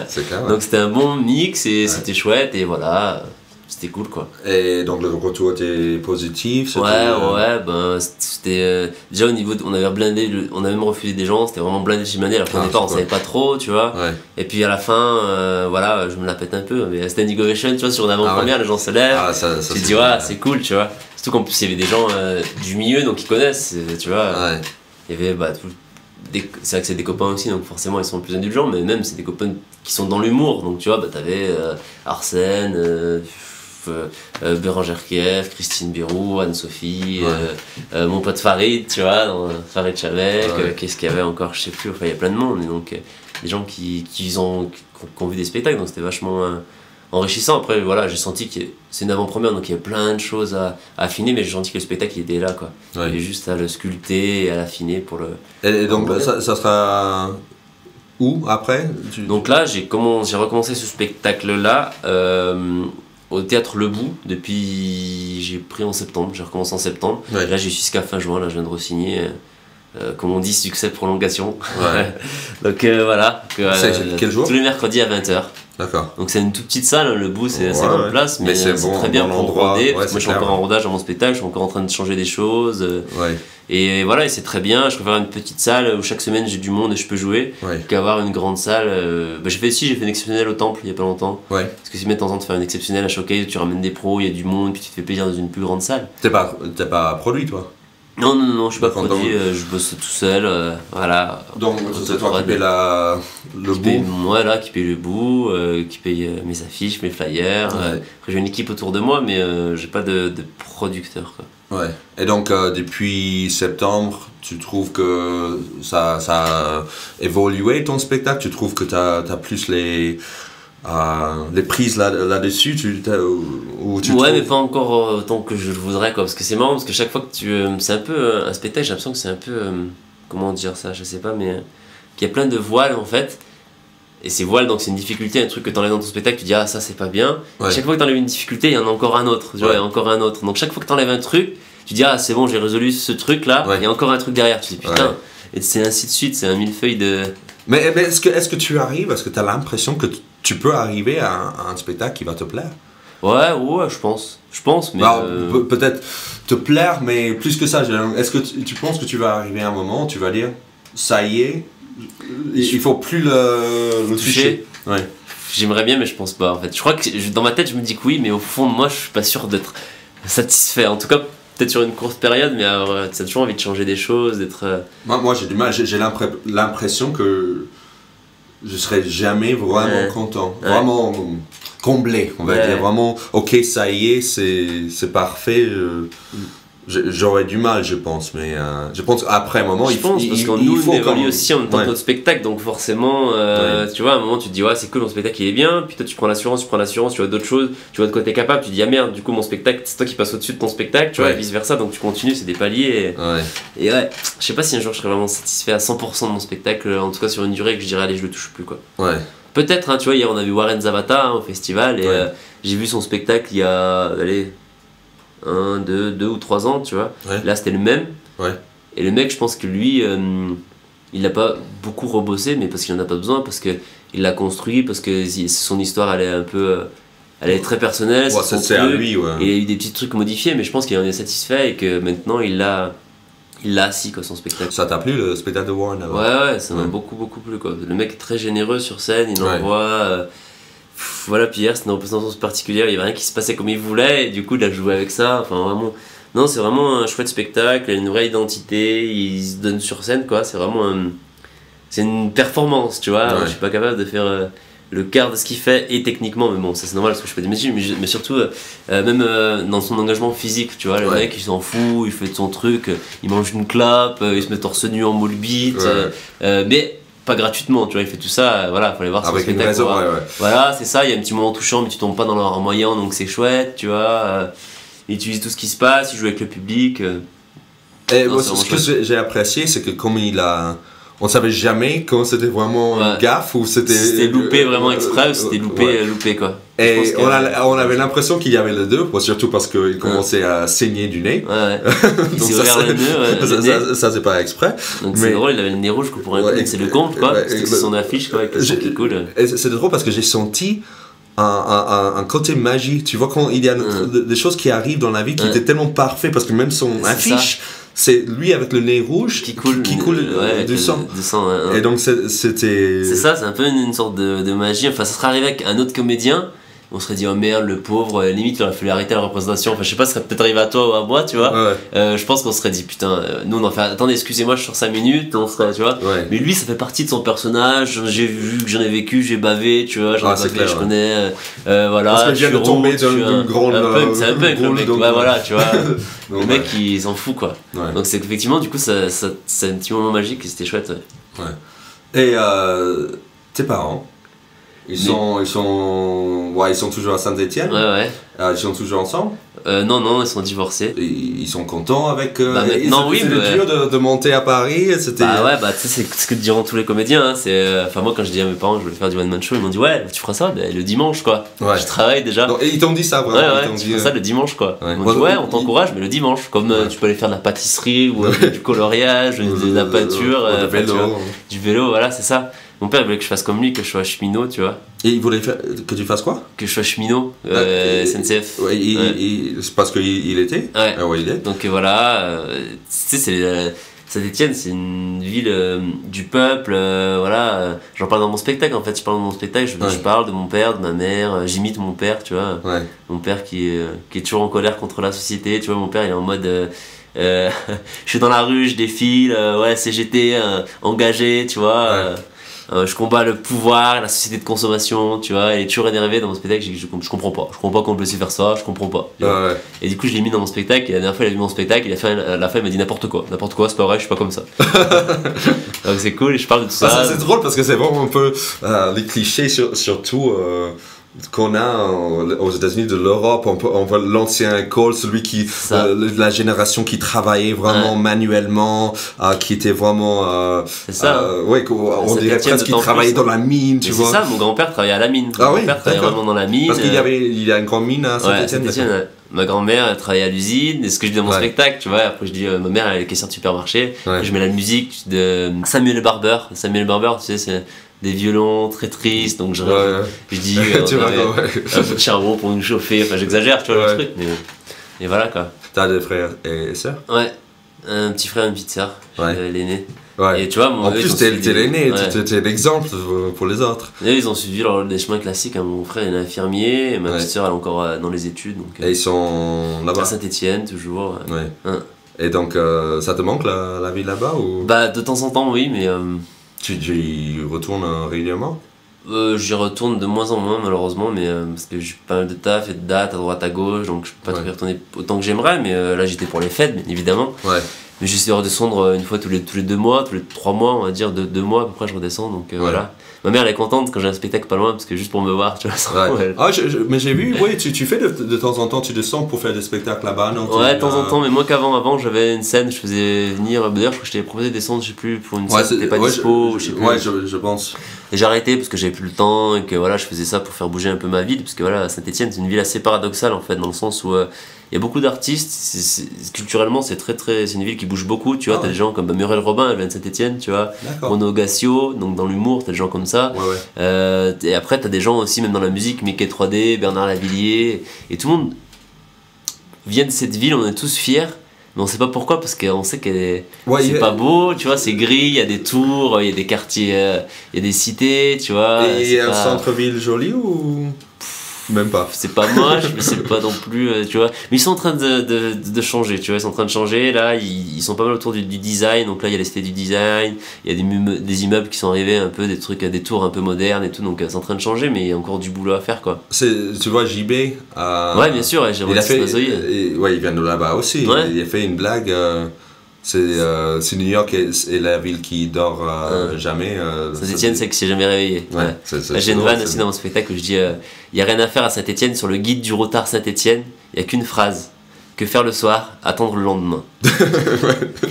A: C'est clair.
B: Donc c'était un bon mix et c'était chouette, et voilà. C'était cool quoi.
A: Et donc le retour était positif?
B: Ben c'était déjà au niveau on avait blindé, on a même refusé des gens, c'était vraiment blindé chez Mané, alors qu'au départ on savait pas trop, tu vois. Et puis à la fin, voilà, je me la pète un peu, mais Standing Ovation, tu vois, sur une avant-première, les gens se lèvent, tu te dis c'est cool, tu vois. Surtout qu'en plus il y avait des gens du milieu, donc ils connaissent, tu vois. Il y avait c'est vrai que c'est des copains aussi, donc forcément ils sont plus indulgents, mais même c'est des copains qui sont dans l'humour, donc tu vois, t'avais Arsène, Bérangère Kiev, Christine Bérou, Anne-Sophie, mon pote Farid, tu vois, Farid Chavek, qu'est-ce qu'il y avait encore, je sais plus, enfin il y a plein de monde, et donc des gens qui ont vu des spectacles, donc c'était vachement enrichissant. Après voilà, j'ai senti que c'est une avant-première, donc il y avait plein de choses à affiner, mais j'ai senti que le spectacle il était là quoi. Il y avait juste à le sculpter et à l'affiner pour le...
A: Et donc ça sera où après?
B: Donc là j'ai recommencé ce spectacle là au théâtre Le Bout j'ai pris en septembre, j'ai recommencé en septembre. Là j'ai jusqu'à fin juin, là je viens de re-signer, comme on dit, succès prolongation. Donc voilà.
A: C'est quel jour?
B: Tous les mercredis à 20h.
A: D'accord.
B: Donc c'est une toute petite salle, Le Bout c'est 50 places, mais c'est très bien pour roder. Moi je suis encore en rodage dans mon spectacle, je suis encore en train de changer des choses. Et voilà, et c'est très bien. Je préfère une petite salle où chaque semaine j'ai du monde et je peux jouer, qu'avoir une grande salle. J'ai fait une exceptionnelle au Temple il y a pas longtemps. Parce que si de temps en temps de faire une exceptionnelle à Showcase, tu ramènes des pros, il y a du monde, puis tu te fais plaisir dans une plus grande salle.
A: T'es pas produit toi?
B: Non, je suis pas produit, je bosse tout seul, voilà.
A: Donc c'est toi qui paye le bout?
B: Moi là, qui paye le bout, qui paye mes affiches, mes flyers. Après j'ai une équipe autour de moi, mais j'ai pas de producteur quoi.
A: Et donc depuis septembre, tu trouves que ça a évolué ton spectacle? Tu trouves que t'as plus les prises là-dessus
B: mais pas encore autant que je le voudrais quoi, parce que c'est marrant, parce que chaque fois que c'est un peu un spectacle, j'ai l'impression que c'est un peu comment dire ça, je sais pas, mais qu'il y a plein de voiles en fait, et ces voiles, donc c'est une difficulté, un truc que t'enlèves dans ton spectacle, tu dis ça c'est pas bien. Chaque fois que t'enlèves une difficulté, il y en a encore un autre, tu vois, il y a encore un autre, donc chaque fois que t'enlèves un truc, tu dis c'est bon, j'ai résolu ce truc là, il y a encore un truc derrière, tu dis putain, et c'est ainsi de suite, c'est un millefeuille de...
A: Mais est-ce que tu arrives, est-ce que t'as l'impression que tu peux arriver à un spectacle qui va te plaire?
B: Ouais, je pense, mais...
A: peut-être te plaire, mais plus que ça, est-ce que tu penses que tu vas arriver à un moment où tu vas dire, ça y est, il faut plus le toucher?
B: J'aimerais bien, mais je pense pas, en fait. Je crois que dans ma tête, je me dis que oui, mais au fond de moi, je suis pas sûr d'être satisfait. En tout cas, peut-être sur une courte période, mais tu as toujours envie de changer des choses, d'être...
A: Moi j'ai du mal, j'ai l'impression que je serai jamais vraiment content, vraiment comblé, on va dire, vraiment, ok, ça y est, c'est parfait, j'aurais du mal, je pense, mais je pense après un moment,
B: parce qu'on nous évolue aussi en même temps que notre spectacle, donc forcément, tu vois, à un moment tu te dis c'est cool, mon spectacle il est bien, puis toi tu prends l'assurance, tu vois d'autres choses, tu vois de quoi t'es capable, tu te dis merde, du coup mon spectacle, c'est toi qui passe au-dessus de ton spectacle, tu vois, et vice versa, donc tu continues, c'est des paliers, et je sais pas si un jour je serais vraiment satisfait à 100% de mon spectacle, en tout cas sur une durée que je dirais allez, je le touche plus quoi. Peut-être, tu vois, hier on a vu Warren Zavata au festival, et j'ai vu son spectacle il y a, allez, 2 ou 3 ans, tu vois. Là c'était le même. Et le mec, je pense que lui, il l'a pas beaucoup rebossé, mais parce qu'il en a pas besoin, parce qu'il l'a construit, parce que son histoire elle est un peu. Elle est très personnelle.
A: C'est à lui,
B: Et il y a eu des petits trucs modifiés, mais je pense qu'il en est satisfait et que maintenant il a il l'a assis quoi, son spectacle.
A: Ça t'a plu le spectacle de Warren alors?
B: Ouais, ça m'a beaucoup plu quoi. Le mec est très généreux sur scène, il envoie. Voilà, puis hier c'était une représentation particulière, il y avait rien qui se passait comme il voulait, et du coup il a joué avec ça. Enfin vraiment. Non, c'est vraiment un chouette spectacle, il a une vraie identité, il se donne sur scène quoi. C'est vraiment c'est une performance, tu vois. Je suis pas capable de faire le quart de ce qu'il fait, et techniquement, mais bon, ça c'est normal parce que je fais des métiers, mais surtout même dans son engagement physique, tu vois. Le mec il s'en fout, il fait de son truc, il mange une clope, il se met torse nu en moule bite, mais pas gratuitement, tu vois. Il fait tout ça, voilà, faut aller voir son spectacle. Raison, voilà, c'est ça, il y a un petit moment touchant, mais tu tombes pas dans leur moyen, donc c'est chouette, tu vois. Il utilise tout ce qui se passe, il joue avec le public.
A: Et non, ce que j'ai apprécié, c'est que comme on savait jamais quand c'était vraiment une gaffe ou c'était
B: loupé vraiment exprès ou c'était loupé quoi.
A: Et on avait l'impression qu'il y avait les deux, surtout parce qu'il commençait à saigner du nez.
B: Il s'est ouvert le nez.
A: Ça c'est pas exprès.
B: Donc c'est drôle, il avait le nez rouge pour c'est le compte quoi. C'est son affiche quoi, avec le son qui coule.
A: C'est drôle parce que j'ai senti un côté magie, tu vois, quand il y a des choses qui arrivent dans la vie qui étaient tellement parfaites, parce que même son affiche, c'est lui avec le nez rouge qui coule du sang. Et donc c'était...
B: C'est ça, c'est un peu une sorte de magie. Enfin, ça serait arrivé avec un autre comédien, on serait dit oh merde le pauvre, limite il aurait fallu arrêter la représentation. Enfin je sais pas, ça serait peut-être arrivé à toi ou à moi, tu vois. Je pense qu'on serait dit putain, nous on en fait attendez excusez-moi je sors 5 minutes, on serait, tu vois. Mais lui ça fait partie de son personnage, j'ai vu que j'en ai vécu, j'ai bavé, tu vois, j'en ai bavé, je connais, voilà.
A: Parce que je viens de tomber dans une grande...
B: C'est un peu avec le mec, voilà, tu vois. Le mec il s'en fout quoi. Donc c'est qu'effectivement du coup c'est un petit moment magique et c'était chouette.
A: Et tes parents, ils sont toujours à Saint-Étienne. Ils sont toujours ensemble.
B: Non, ils sont divorcés.
A: Ils sont contents avec.
B: Maintenant, oui.
A: C'était dur de monter à Paris. C'était.
B: Tu sais, c'est ce que diront tous les comédiens. Hein, enfin, moi, quand je dis à mes parents que je voulais faire du one man show, ils m'ont dit ouais, tu feras ça le dimanche, quoi. Je travaille déjà.
A: Et ils t'ont dit ça vraiment.
B: Tu feras ça le dimanche, quoi. Ils m'ont dit ouais, on t'encourage, mais le dimanche. Comme tu peux aller faire de la pâtisserie ou du coloriage, de la peinture, du vélo, voilà, c'est ça. Mon père voulait que je fasse comme lui, que je sois cheminot, tu vois.
A: Et il voulait que tu fasses quoi? Que
B: je sois cheminot, SNCF.
A: C'est parce qu'il était? Il est.
B: Donc voilà, tu sais, Saint-Étienne, c'est une ville du peuple, voilà. J'en parle dans mon spectacle, en fait. Je parle dans mon spectacle, je parle de mon père, de ma mère, j'imite mon père, tu vois. Mon père qui est toujours en colère contre la société, tu vois. Mon père, il est en mode... je suis dans la rue, je défile, CGT, engagé, tu vois. Je combats le pouvoir, la société de consommation, tu vois. Il est toujours énervé dans mon spectacle. Je comprends pas. Je comprends pas qu'on peut laisser faire ça. Je comprends pas. Et du coup, je l'ai mis dans mon spectacle. Et la dernière fois, il a vu mon spectacle. La fin, il m'a dit n'importe quoi. N'importe quoi, c'est pas vrai. Je suis pas comme ça. Donc c'est cool. Et je parle de tout ça.
A: C'est drôle parce que c'est vraiment un peu les clichés surtout. Qu'on a aux États-Unis de l'Europe, on voit l'ancien école, celui qui la génération qui travaillait vraiment manuellement, qui était vraiment
B: c'est ça.
A: On dirait presque qu'il travaillait dans la mine, tu vois.
B: C'est ça, mon grand-père travaillait à la mine. Mon père travaillait vraiment dans la mine.
A: Parce qu'il y a une grande mine à Saint-Étienne.
B: Ma grand-mère elle travaillait à l'usine, et ce que je dis dans mon spectacle, tu vois. Après je dis ma mère elle est caissière de supermarché, je mets la musique de Samuel Barber, tu sais, c'est des violons très tristes, donc je dis un peu de charbon pour nous chauffer, enfin j'exagère, tu vois le truc, mais voilà quoi.
A: T'as des frères et sœurs?
B: Ouais, un petit frère et une petite sœur, l'aîné.
A: Et tu vois, en plus t'es l'aîné, t'es l'exemple pour les autres.
B: Et ils ont suivi des chemins classiques, hein. Mon frère il est infirmier, et ma petite sœur elle est encore dans les études. Donc,
A: et ils sont là-bas?
B: À Saint-Étienne toujours.
A: Et donc ça te manque la vie là-bas ou?
B: De temps en temps oui, mais...
A: Tu y retournes régulièrement?
B: J'y retourne de moins en moins malheureusement, mais parce que j'ai pas mal de taf et de dates à droite à gauche, donc je peux pas y retourner autant que j'aimerais, mais là j'étais pour les fêtes bien évidemment. Mais j'essaie de redescendre une fois tous les 2 mois, tous les 3 mois on va dire, 2 mois à peu près je redescends, donc voilà. Ma mère elle est contente quand j'ai un spectacle pas loin, parce que juste pour me voir, tu vois.
A: Mais j'ai vu, tu fais de temps en temps, tu descends pour faire des spectacles là-bas, non?
B: Ouais, de temps en temps, mais moins qu'avant. Avant j'avais une scène, je faisais venir, d'ailleurs je crois que je t'avais proposé de descendre, je sais plus, pour une scène qui n'était pas dispo, je sais plus.
A: Je pense.
B: Et j'ai arrêté parce que j'avais plus le temps, et que voilà, je faisais ça pour faire bouger un peu ma ville, parce que voilà, Saint-Étienne c'est une ville assez paradoxale en fait, dans le sens où il y a beaucoup d'artistes, culturellement c'est c'est une ville qui bouge beaucoup, tu vois. T'as des gens comme Muriel Robin, elle vient de Saint-Étienne, tu vois. Bruno Gassio, donc dans l'humour t'as des gens comme ça. Et après t'as des gens aussi même dans la musique, Mickey 3D, Bernard Lavillier, et tout le monde vient de cette ville, on est tous fiers, mais on sait pas pourquoi, parce qu'on sait que c'est pas beau, tu vois, c'est gris, il y a des tours, il y a des quartiers, il y a des cités, tu vois.
A: Et il y a un centre-ville joli ou même pas?
B: C'est pas moche, mais c'est pas non plus, tu vois. Mais ils sont en train de changer, tu vois, ils sont en train de changer, là, ils sont pas mal autour du design, donc là, il y a les cités du design, il y a des immeubles qui sont arrivés, un peu, des trucs, des tours un peu modernes et tout, donc c'est en train de changer, mais il y a encore du boulot à faire, quoi.
A: Tu vois, JB
B: ouais, bien sûr, j'ai
A: il vient de là-bas aussi,
B: ouais.
A: Il a fait une blague... c'est New York et la ville qui dort jamais.
B: Saint-Etienne, c'est que c'est jamais réveillé.
A: Ouais.
B: J'ai une vanne aussi dans mon spectacle où je dis il n'y a rien à faire à Saint-Etienne, sur le guide du routard Saint-Etienne, il n'y a qu'une phrase: que faire le soir, attendre le lendemain.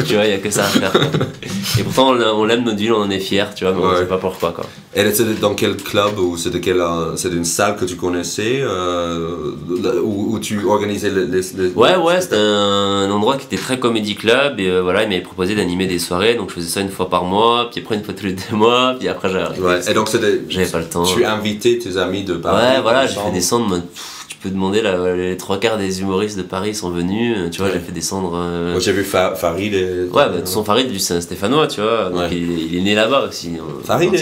B: Tu vois, il n'y a que ça à faire. Et pourtant, on l'aime notre ville, on en est fiers, tu vois, mais on ne sait pas pourquoi, quoi.
A: Et c'était dans quel club, ou c'était une salle que tu connaissais, où tu organisais les...
B: Ouais, c'était un endroit qui était très comédie club, et voilà, il m'avait proposé d'animer des soirées, donc je faisais ça une fois par mois, puis après une fois tous les 2 mois, puis après j'ai arrêté.
A: Ouais. Et donc
B: j'avais pas le temps.
A: Tu invitais tes amis de Paris?
B: Ouais, voilà, j'ai fait descendre... Tu peux demander, les 3/4 des humoristes de Paris sont venus, tu vois, j'ai fait descendre...
A: Moi j'ai vu Farid et...
B: Ouais, bah, son Farid, lui c'est un Stéphanois, tu vois, donc il est né là-bas aussi.
A: Farid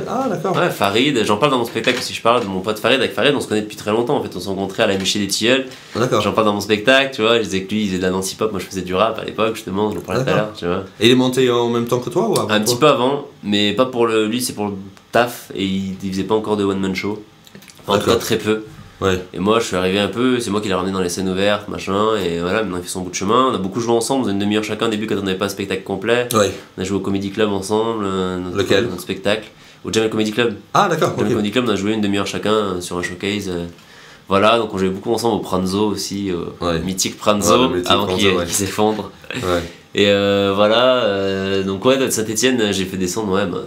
A: Ah d'accord.
B: Ouais, Farid, j'en parle dans mon spectacle aussi, je parle de mon pote Farid. Avec Farid, on se connaît depuis très longtemps, en fait, on s'est rencontrés à la Michel des Tilleuls.
A: D'accord.
B: J'en parle dans mon spectacle, tu vois, je disais que lui il faisait de la Nancy Pop, moi je faisais du rap à l'époque, justement, j'en parlais tout à l'heure, tu vois.
A: Et il est monté en même temps que toi ou avant?
B: Un petit peu avant, mais pas pour lui c'est pour le taf, et il faisait pas encore de one-man show. Enfin, en tout cas très peu.
A: Ouais.
B: Et moi je suis arrivé un peu, c'est moi qui l'ai ramené dans les scènes ouvertes, machin, et voilà, maintenant il fait son bout de chemin. On a beaucoup joué ensemble, on faisait une demi-heure chacun au début quand on n'avait pas un spectacle complet.
A: Ouais.
B: On a joué au Comedy Club ensemble,
A: Lequel?
B: notre spectacle. Au Jamel Comedy Club.
A: Ah d'accord.
B: Jamel Comedy Club, on a joué une demi-heure chacun sur un showcase. Voilà, donc on jouait beaucoup ensemble au Pranzo aussi, mythique Pranzo, avant qu'il s'effondre.
A: Ouais.
B: Et voilà, donc ouais, de Saint-Etienne, j'ai fait descendre, ouais, bah,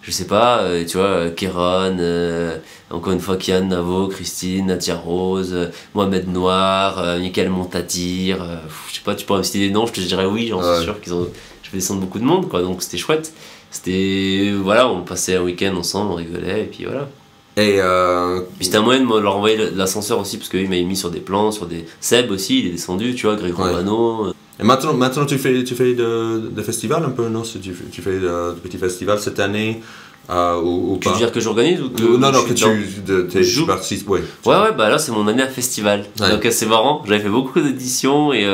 B: je sais pas, tu vois, Kéron, encore une fois Kian Navo, Christine, Nadia Rose, Mohamed Noir, Michael Montadir, je sais pas, tu pourrais me citer des noms, je te dirais oui, j'en suis sûr j'ai fait descendre beaucoup de monde, quoi, donc c'était chouette. Voilà, on passait un week-end ensemble, on rigolait, et puis voilà.
A: Et
B: puis c'était un moyen de leur envoyer l'ascenseur aussi, parce qu'il m'avait mis sur des plans, sur des... Seb aussi, il est descendu, tu vois, Greg Romano.
A: Et maintenant tu fais de festivals un peu, non? Tu fais de petits festivals cette année ou pas?
B: Tu veux dire que j'organise ou que
A: non, que tu participes, ouais.
B: Ouais, bah là c'est mon année à festival. Ouais. Donc c'est marrant, j'avais fait beaucoup d'éditions et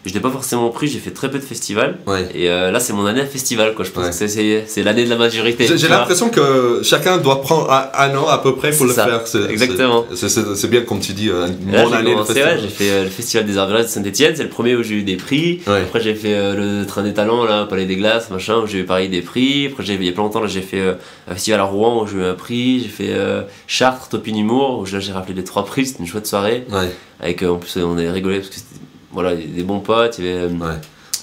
B: je n'ai pas forcément pris, j'ai fait très peu de festivals. Ouais. Et là c'est mon année à festival, quoi. Je pense que c'est l'année de la majorité.
A: J'ai l'impression que chacun doit prendre un an à peu près pour le faire.
B: Exactement.
A: C'est bien comme tu dis,
B: mon année de festival. J'ai fait le festival des Arts Village de Saint-Etienne, c'est le premier où j'ai eu des prix. Ouais. Après j'ai fait le Train des Talents, là, au Palais des Glaces, machin, où j'ai eu pareil des prix. Après il y a pas longtemps, là, j'ai fait un festival à Rouen où j'ai eu un prix. J'ai fait Chartres, Top in Humour, où là j'ai rappelé les 3 prix, c'était une chouette soirée. Ouais. Avec en plus on a rigolé parce que c'était voilà, des bons potes, il y avait,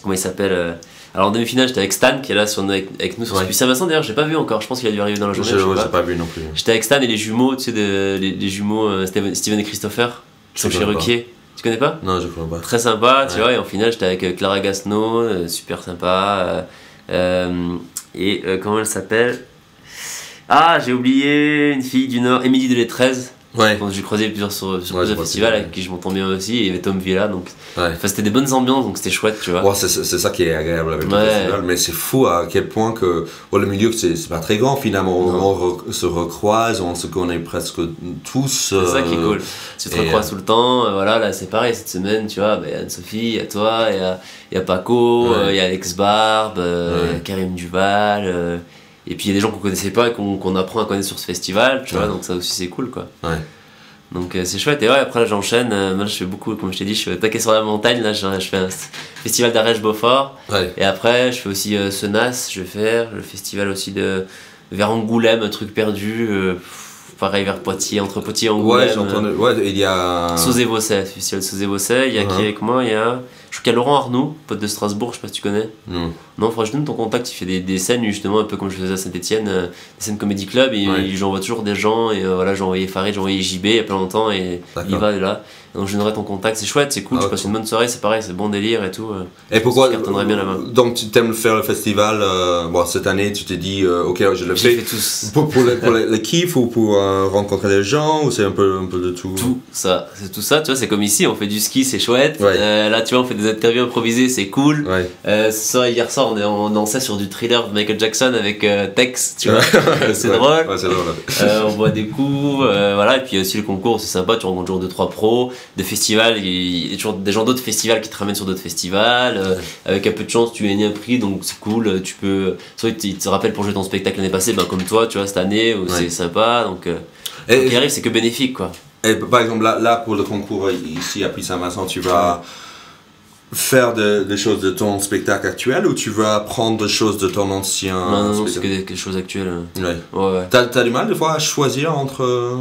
B: comment il s'appelle alors en demi-finale j'étais avec Stan qui est là avec nous sur Puis Saint-Vincent d'ailleurs j'ai pas vu encore, je pense qu'il a dû arriver dans la journée.
A: J'ai pas vu non plus.
B: J'étais avec Stan et les jumeaux, tu sais, les jumeaux Steven et Christopher qui sont chez Ruquier. Tu connais pas?
A: Non, je connais pas.
B: Très sympa, tu vois, et en finale j'étais avec Clara Gasneau, super sympa. Et comment elle s'appelle? Ah, j'ai oublié une fille du Nord, Émilie Delettrez. Ouais. J'ai croisé plusieurs festivals avec qui je m'entends bien aussi, et il y avait Tom Villa, donc c'était des bonnes ambiances, donc c'était chouette, tu vois.
A: C'est ça qui est agréable avec le festival, mais c'est fou à quel point que le milieu c'est pas très grand finalement, on se recroise, on se connaît presque tous.
B: C'est ça qui est cool, tu te recroises tout le temps, voilà, là c'est pareil cette semaine, tu vois, il y a Anne-Sophie, il y a toi, il y a Paco, il y a Alex Barbe, il y a Karim Duval. Et puis il y a des gens qu'on connaissait pas et qu'on apprend à connaître sur ce festival, tu vois, donc ça aussi c'est cool, quoi. Ouais. Donc c'est chouette. Et ouais, après là j'enchaîne, moi je fais beaucoup, comme je t'ai dit, je suis attaqué sur la montagne, là je fais un festival d'Arèche-Beaufort. Ouais. Et après je fais aussi Senas, je vais faire le festival aussi vers Angoulême, un truc perdu, pareil vers Poitiers, entre Poitiers et Angoulême.
A: Ouais, j'entends, il y a...
B: Sauzé-Vosset, festival Sauzé-Vosset, il y a qui avec moi, il y a... Je crois qu'il y a Laurent Arnoux, pote de Strasbourg, je sais pas si tu connais. Non, franchement, je donne ton contact, il fait des scènes justement un peu comme je faisais à Saint-Etienne, des scènes Comedy Club, et j'envoie toujours des gens, et voilà, j'ai envoyé Farid, j'ai envoyé JB il y a pas longtemps, et il va là. donc je donnerai ton contact, c'est chouette, c'est cool, tu passes une bonne soirée, c'est pareil, c'est bon délire et tout.
A: Et pourquoi
B: cartonnerait bien là-bas.
A: Donc tu aimes faire le festival, bon cette année tu t'es dit ok je le fais pour le kiff ou pour rencontrer les gens ou c'est un peu de tout?
B: Tout ça, c'est tout ça, tu vois, c'est comme ici, on fait du ski, c'est chouette, là tu vois on fait des interviews improvisées, c'est cool, hier soir on dansait sur du Thriller de Michael Jackson avec Tex, tu vois, c'est drôle, on boit des coups, voilà, et puis aussi le concours, c'est sympa, tu rencontres toujours 2-3 pros, des festivals, il y a toujours des gens d'autres festivals qui te ramènent sur d'autres festivals, avec un peu de chance tu gagnes un prix, donc c'est cool, tu peux, soit ils te rappellent pour jouer ton spectacle l'année passée, comme toi, tu vois, cette année, c'est sympa, donc ce qui arrive c'est que bénéfique quoi.
A: Et par exemple là pour le concours ici à Puy-Saint-Vincent, tu vas faire des choses de ton spectacle actuel ou tu vas prendre des choses de ton ancien
B: non, c'est que des choses actuelles. Ouais.
A: T'as du mal des fois à choisir entre...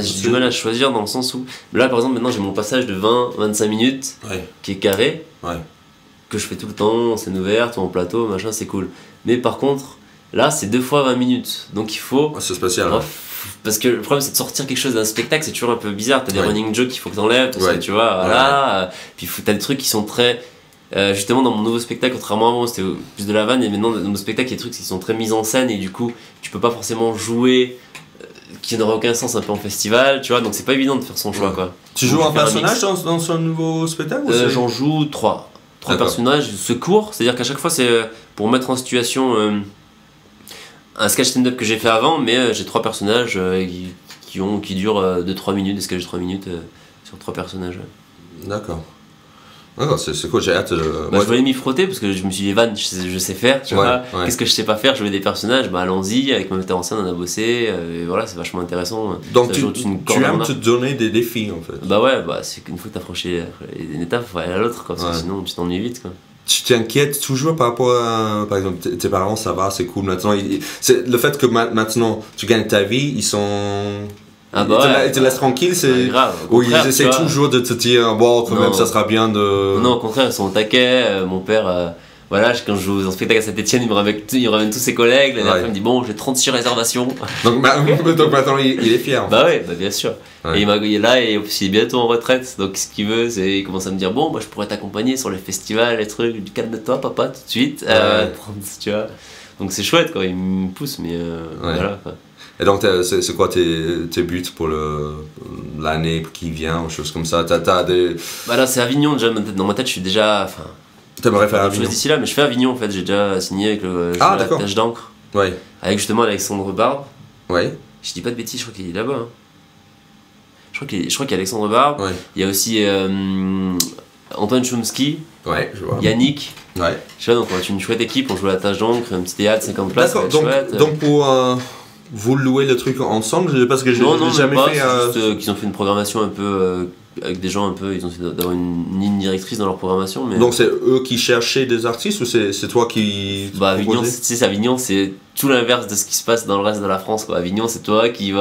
B: j'ai du mal à choisir dans le sens où... Là par exemple maintenant j'ai mon passage de 20-25 minutes qui est carré, que je fais tout le temps, en scène ouverte ou en plateau, machin, c'est cool. Mais par contre, là c'est 2 fois 20 minutes, donc il faut...
A: c'est spécial.
B: Parce que le problème c'est de sortir quelque chose d'un spectacle, c'est toujours un peu bizarre, t'as des running jokes qu'il faut que t'enlèves, parce que tu vois, voilà, puis t'as des trucs qui sont très... justement dans mon nouveau spectacle, contrairement à avant c'était plus de la vanne, et maintenant dans mon spectacle il y a des trucs qui sont très mis en scène et du coup tu peux pas forcément jouer qui n'aurait aucun sens un peu en festival, tu vois, donc c'est pas évident de faire son choix quoi.
A: Tu joues un personnage dans son nouveau spectacle
B: j'en joue 3 personnages, c'est court, c'est à dire qu'à chaque fois c'est pour mettre en situation un sketch stand-up que j'ai fait avant, mais j'ai 3 personnages qui durent 2-3 minutes, des sketchs de 3 minutes sur 3 personnages.
A: D'accord. C'est cool, j'ai hâte.
B: Je voulais m'y frotter parce que je me suis dit, Van, je sais faire, tu vois. Qu'est-ce que je sais pas faire? Jouer des personnages, allons-y, avec mon metteur en scène, on a bossé, et voilà, c'est vachement intéressant.
A: Donc tu aimes te donner des défis en fait?
B: C'est qu'une fois que t'as franchi une étape, faut aller à l'autre, parce que sinon tu t'ennuies vite quoi.
A: Tu t'inquiètes toujours par rapport à, par exemple, tes parents, ça va, c'est cool maintenant. C'est le fait que maintenant tu gagnes ta vie, ils sont... ils te laissent tranquille, c'est
B: grave.
A: Ou ils essaient toujours de te dire, bon, quand même, ça sera bien de...
B: Non, au contraire, ils sont au taquet. Mon père, voilà, quand je joue en spectacle à Saint-Etienne, il ramène tous ses collègues. La dernière fois, il me dit, bon, j'ai 36 réservations.
A: Donc maintenant, il est fier.
B: Bien sûr. Et il est là, et il est bientôt en retraite. Donc, ce qu'il veut, c'est il commence à me dire, bon, je pourrais t'accompagner sur les festivals, les trucs. Calme-toi, papa, tout de suite. Tu vois. Donc, c'est chouette, quoi. Il me pousse, mais voilà. Quoi.
A: Et donc, c'est quoi tes buts pour l'année qui vient, ou choses comme ça? T'as des...
B: Là, c'est Avignon, déjà. Dans ma tête, je suis déjà...
A: T'aimerais faire Avignon?
B: D'ici là, mais je fais Avignon, en fait. J'ai déjà signé avec la Tache d'encre. Avec justement Alexandre Barbe. Je dis pas de bêtises, je crois qu'il est là-bas. Hein. Je crois qu'il y a Alexandre Barbe. Il y a aussi Antoine Chomsky.
A: Je vois.
B: Yannick.
A: Je
B: vois, donc on a une chouette équipe, on joue à la Tache d'encre, un petit théâtre, 50 places.
A: Donc pour... vous louez le truc ensemble? Parce que j'ai jamais fait...
B: juste qu'ils ont fait une programmation un peu... avec des gens un peu... Ils ont essayé d'avoir une ligne directrice dans leur programmation. Mais...
A: Donc c'est eux qui cherchaient des artistes ou c'est toi qui...
B: Avignon, c'est tout l'inverse de ce qui se passe dans le reste de la France, quoi. Avignon, c'est toi qui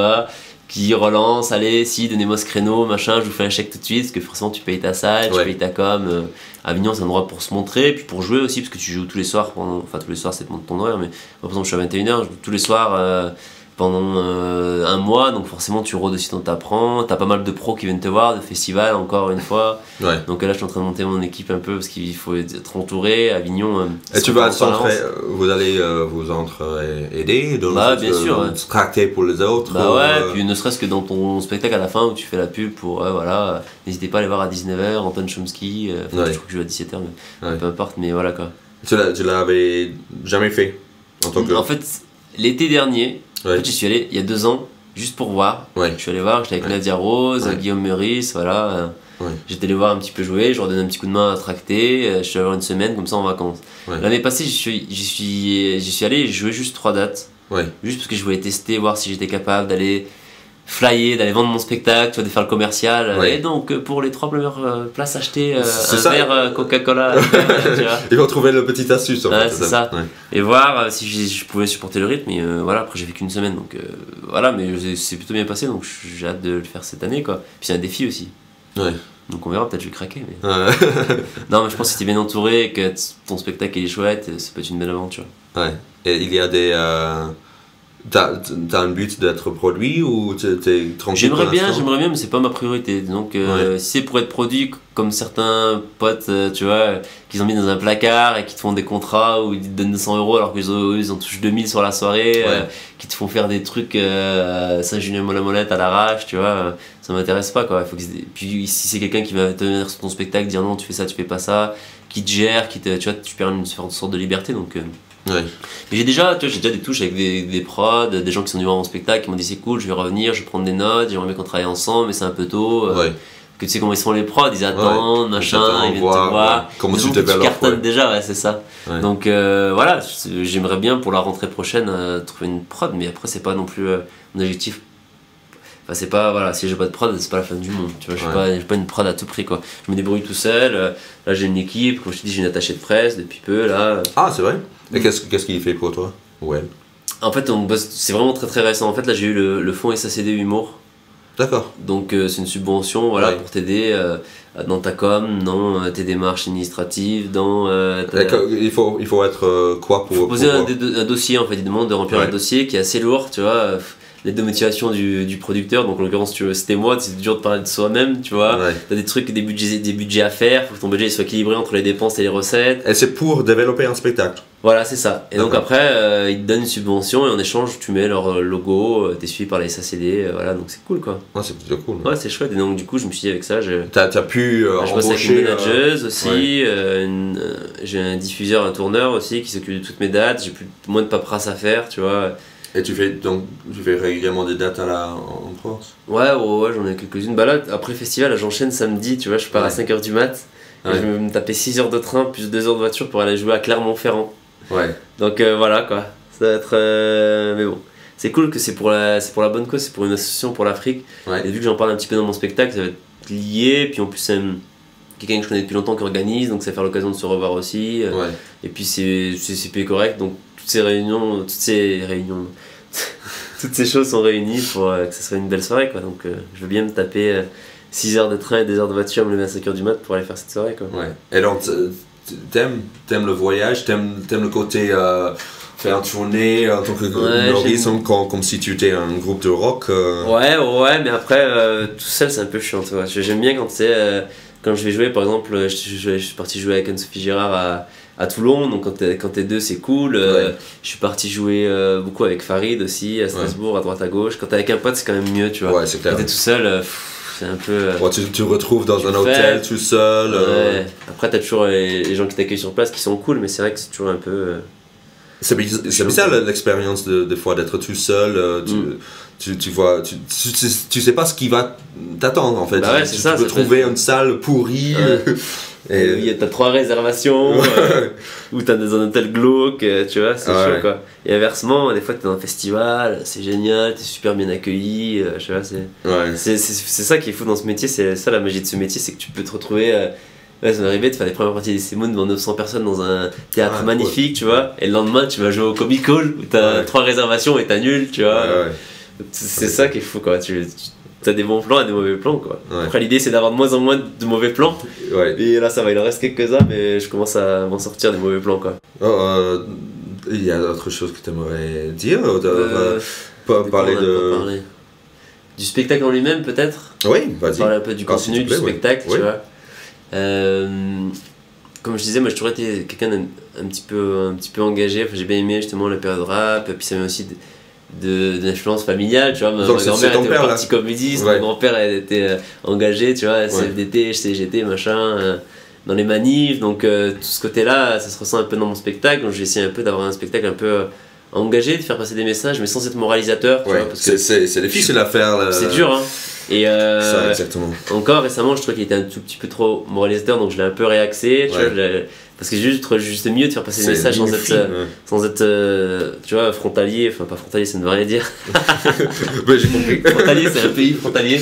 B: relance, allez, donnez-moi ce créneau, machin, je vous fais un chèque tout de suite, parce que forcément tu payes ta salle, tu payes ta com. Avignon, c'est un endroit pour se montrer, et puis pour jouer aussi, parce que tu joues tous les soirs, tous les soirs c'est ton horaire, mais par exemple je suis à 21h, je joue tous les soirs pendant un mois, donc forcément tu rôdes aussi dans t'apprends, t'as pas mal de pros qui viennent te voir, de festivals encore une fois. Donc là je suis en train de monter mon équipe un peu parce qu'il faut être entouré. Avignon.
A: Et tu vas vous allez vous aider,
B: bien sûr,
A: tracter pour les autres.
B: Puis ne serait-ce que dans ton spectacle à la fin où tu fais la pub pour n'hésitez pas à aller voir à 19h Antoine Chomsky, je crois que je joue à 17h mais peu importe, mais voilà quoi.
A: Tu l'avais jamais fait
B: en fait l'été dernier. En fait, j'y suis allé il y a 2 ans, juste pour voir. Je suis allé voir, j'étais avec Nadia Rose, Guillaume Meurice, voilà. J'étais allé voir un petit peu jouer, je leur donne un petit coup de main à tracter, je suis allé avoir une semaine comme ça en vacances. L'année passée, j'y suis allé et j'ai joué juste 3 dates. Juste parce que je voulais tester, voir si j'étais capable d'aller flyer, d'aller vendre mon spectacle, tu vois, de faire le commercial. Et donc, pour les 3 premières places achetées, un verre Coca-Cola.
A: Il faut trouver le petit astuce. En fait,
B: c'est ça. Et voir si je pouvais supporter le rythme. Et voilà, après, j'ai fait qu'une semaine. Donc voilà, mais c'est plutôt bien passé. Donc j'ai hâte de le faire cette année, quoi. Puis c'est un défi aussi. Donc on verra, peut-être je vais craquer. Mais... non, mais je pense que si t'es bien entouré et que ton spectacle est chouette, ça peut être une belle aventure.
A: Et il y a T'as un but d'être produit ou t'es tranquille?
B: J'aimerais bien, mais c'est pas ma priorité. Donc, si c'est pour être produit, comme certains potes, tu vois, qu'ils ont mis dans un placard et qui te font des contrats où ils te donnent 200 € alors qu'ils en touchent 2000 sur la soirée, qui te font faire des trucs Saint-Julien-Molette à l'arrache, tu vois, ça m'intéresse pas, quoi. Puis si c'est quelqu'un qui va te venir sur ton spectacle, dire non, tu fais ça, tu fais pas ça, qui te gère, tu vois, tu perds une sorte de liberté, donc. Mais j'ai déjà des touches avec des prods, des gens qui sont venus voir mon spectacle qui m'ont dit c'est cool, je vais revenir, je vais prendre des notes, j'aimerais bien qu'on travaille ensemble, mais c'est un peu tôt. Que tu sais comment ils sont les prods, ils attendent, machin, ils viennent te voir.
A: Comment tu développes.
B: Tu cartonnes déjà, c'est ça. Donc voilà, j'aimerais bien pour la rentrée prochaine trouver une prod, mais après c'est pas non plus mon objectif. Enfin, c'est pas, voilà, si j'ai pas de prod, c'est pas la fin du monde, tu vois, j'ai pas une prod à tout prix, quoi. Je me débrouille tout seul, là j'ai une équipe, comme je te dis, j'ai une attachée de presse depuis peu, là.
A: Ah, c'est vrai? Et qu'est-ce qu'il fait pour toi? Ouais.
B: En fait, c'est vraiment très très récent. En fait, là j'ai eu le fonds SACD Humour.
A: D'accord.
B: Donc c'est une subvention, voilà, pour t'aider dans ta com, dans tes démarches administratives, dans...
A: il faut être quoi pour...
B: Il faut poser un dossier, en fait, il demande de remplir un dossier qui est assez lourd, tu vois. L'aide de motivation du producteur, donc en l'occurrence c'était moi, c'est dur de parler de soi-même, tu vois. T'as des trucs, des budgets à faire, faut que ton budget soit équilibré entre les dépenses et les recettes.
A: Et c'est pour développer un spectacle.
B: Voilà, c'est ça. Et donc après, ils te donnent une subvention et en échange, tu mets leur logo, t'es suivi par les SACD, voilà, donc c'est cool, quoi.
A: Ouais, c'est plutôt cool.
B: Ouais, c'est chouette. Et donc du coup, je me suis dit avec ça,
A: t'as pu
B: je bosse avec une manageuse aussi, j'ai un diffuseur, un tourneur aussi qui s'occupe de toutes mes dates, j'ai moins de paperasse à faire, tu vois.
A: Et tu fais régulièrement des dates en France?
B: Ouais, j'en ai quelques-unes. Bah là, après le festival, j'enchaîne samedi, tu vois, je pars à 5h du mat. Et je vais me taper 6 heures de train plus 2 heures de voiture pour aller jouer à Clermont-Ferrand. Donc voilà, quoi. Ça va être... mais bon. C'est cool que c'est pour la bonne cause, c'est pour une association pour l'Afrique. Et vu que j'en parle un petit peu dans mon spectacle, ça va être lié. Puis en plus, c'est quelqu'un que je connais depuis longtemps qui organise, donc ça va faire l'occasion de se revoir aussi. Et puis c'est payé correct, donc toutes ces choses sont réunies pour que ce soit une belle soirée, quoi. Donc je veux bien me taper 6 heures de train et 2 heures de voiture, me lever à 5h du mat pour aller faire cette soirée, quoi.
A: Et donc t'aimes le voyage, t'aimes le côté faire une tournée en tant que humoriste, comme si tu étais un groupe de rock.
B: Ouais, mais après tout seul c'est un peu chiant, tu vois. J'aime bien quand je vais jouer, par exemple, je suis parti jouer avec Anne-Sophie Girard à Toulon, donc quand t'es deux c'est cool. Je suis parti jouer beaucoup avec Farid aussi, à Strasbourg, à droite à gauche. Quand t'es avec un pote c'est quand même mieux, tu vois. Quand t'es tout seul, c'est un peu...
A: tu te retrouves dans un hôtel tout seul.
B: Après t'as toujours les gens qui t'accueillent sur place qui sont cool, mais c'est vrai que c'est toujours un peu...
A: C'est bizarre l'expérience des fois d'être tout seul. Tu vois, tu sais pas ce qui va t'attendre en fait. Tu peux trouver une salle pourrie.
B: Et t'as 3 réservations, ou t'as dans un hôtel glauque, tu vois, c'est chaud, quoi. Et inversement, des fois t'es dans un festival, c'est génial, t'es super bien accueilli, je sais pas, c'est ça qui est fou dans ce métier, c'est ça la magie de ce métier, c'est que tu peux te retrouver... ça m'est arrivé de faire les premières parties des Simon devant 900 personnes dans un théâtre magnifique, tu vois, et le lendemain tu vas jouer au Comic Hall où t'as 3 réservations et t'as nul, tu vois. C'est ça qui est fou, quoi. T'as des bons plans et des mauvais plans, quoi. Après l'idée c'est d'avoir de moins en moins de mauvais plans. Et là ça va, il en reste quelques-uns, mais je commence à m'en sortir des mauvais plans, quoi.
A: Il y a d'autres choses que tu aimerais dire, parler
B: du spectacle en lui-même, peut-être.
A: Oui, vas-y.
B: Parler un peu du contenu du spectacle, tu vois. Comme je disais, moi j'ai toujours été quelqu'un d'un petit peu engagé. Enfin, j'ai bien aimé justement la période rap, puis ça m'a aussi d'influence familiale, tu vois. Ma grand-mère était au parti communiste, mon grand-père était engagé, tu vois, CFDT, CGT, machin, dans les manifs, donc tout ce côté-là, ça se ressent un peu dans mon spectacle, donc j'ai essayé un peu d'avoir un spectacle un peu engagé, de faire passer des messages, mais sans être moralisateur, tu vois, parce que
A: c'est difficile à faire.
B: C'est dur, hein. Et
A: ça, exactement.
B: Encore récemment, je trouvais qu'il était un tout petit peu trop moralisateur, donc je l'ai un peu réaxé, tu vois, parce que c'est juste mieux de faire passer des messages sans être tu vois, frontalier, enfin pas frontalier, ça ne veut rien dire.
A: J'ai compris.
B: Frontalier, c'est un pays frontalier,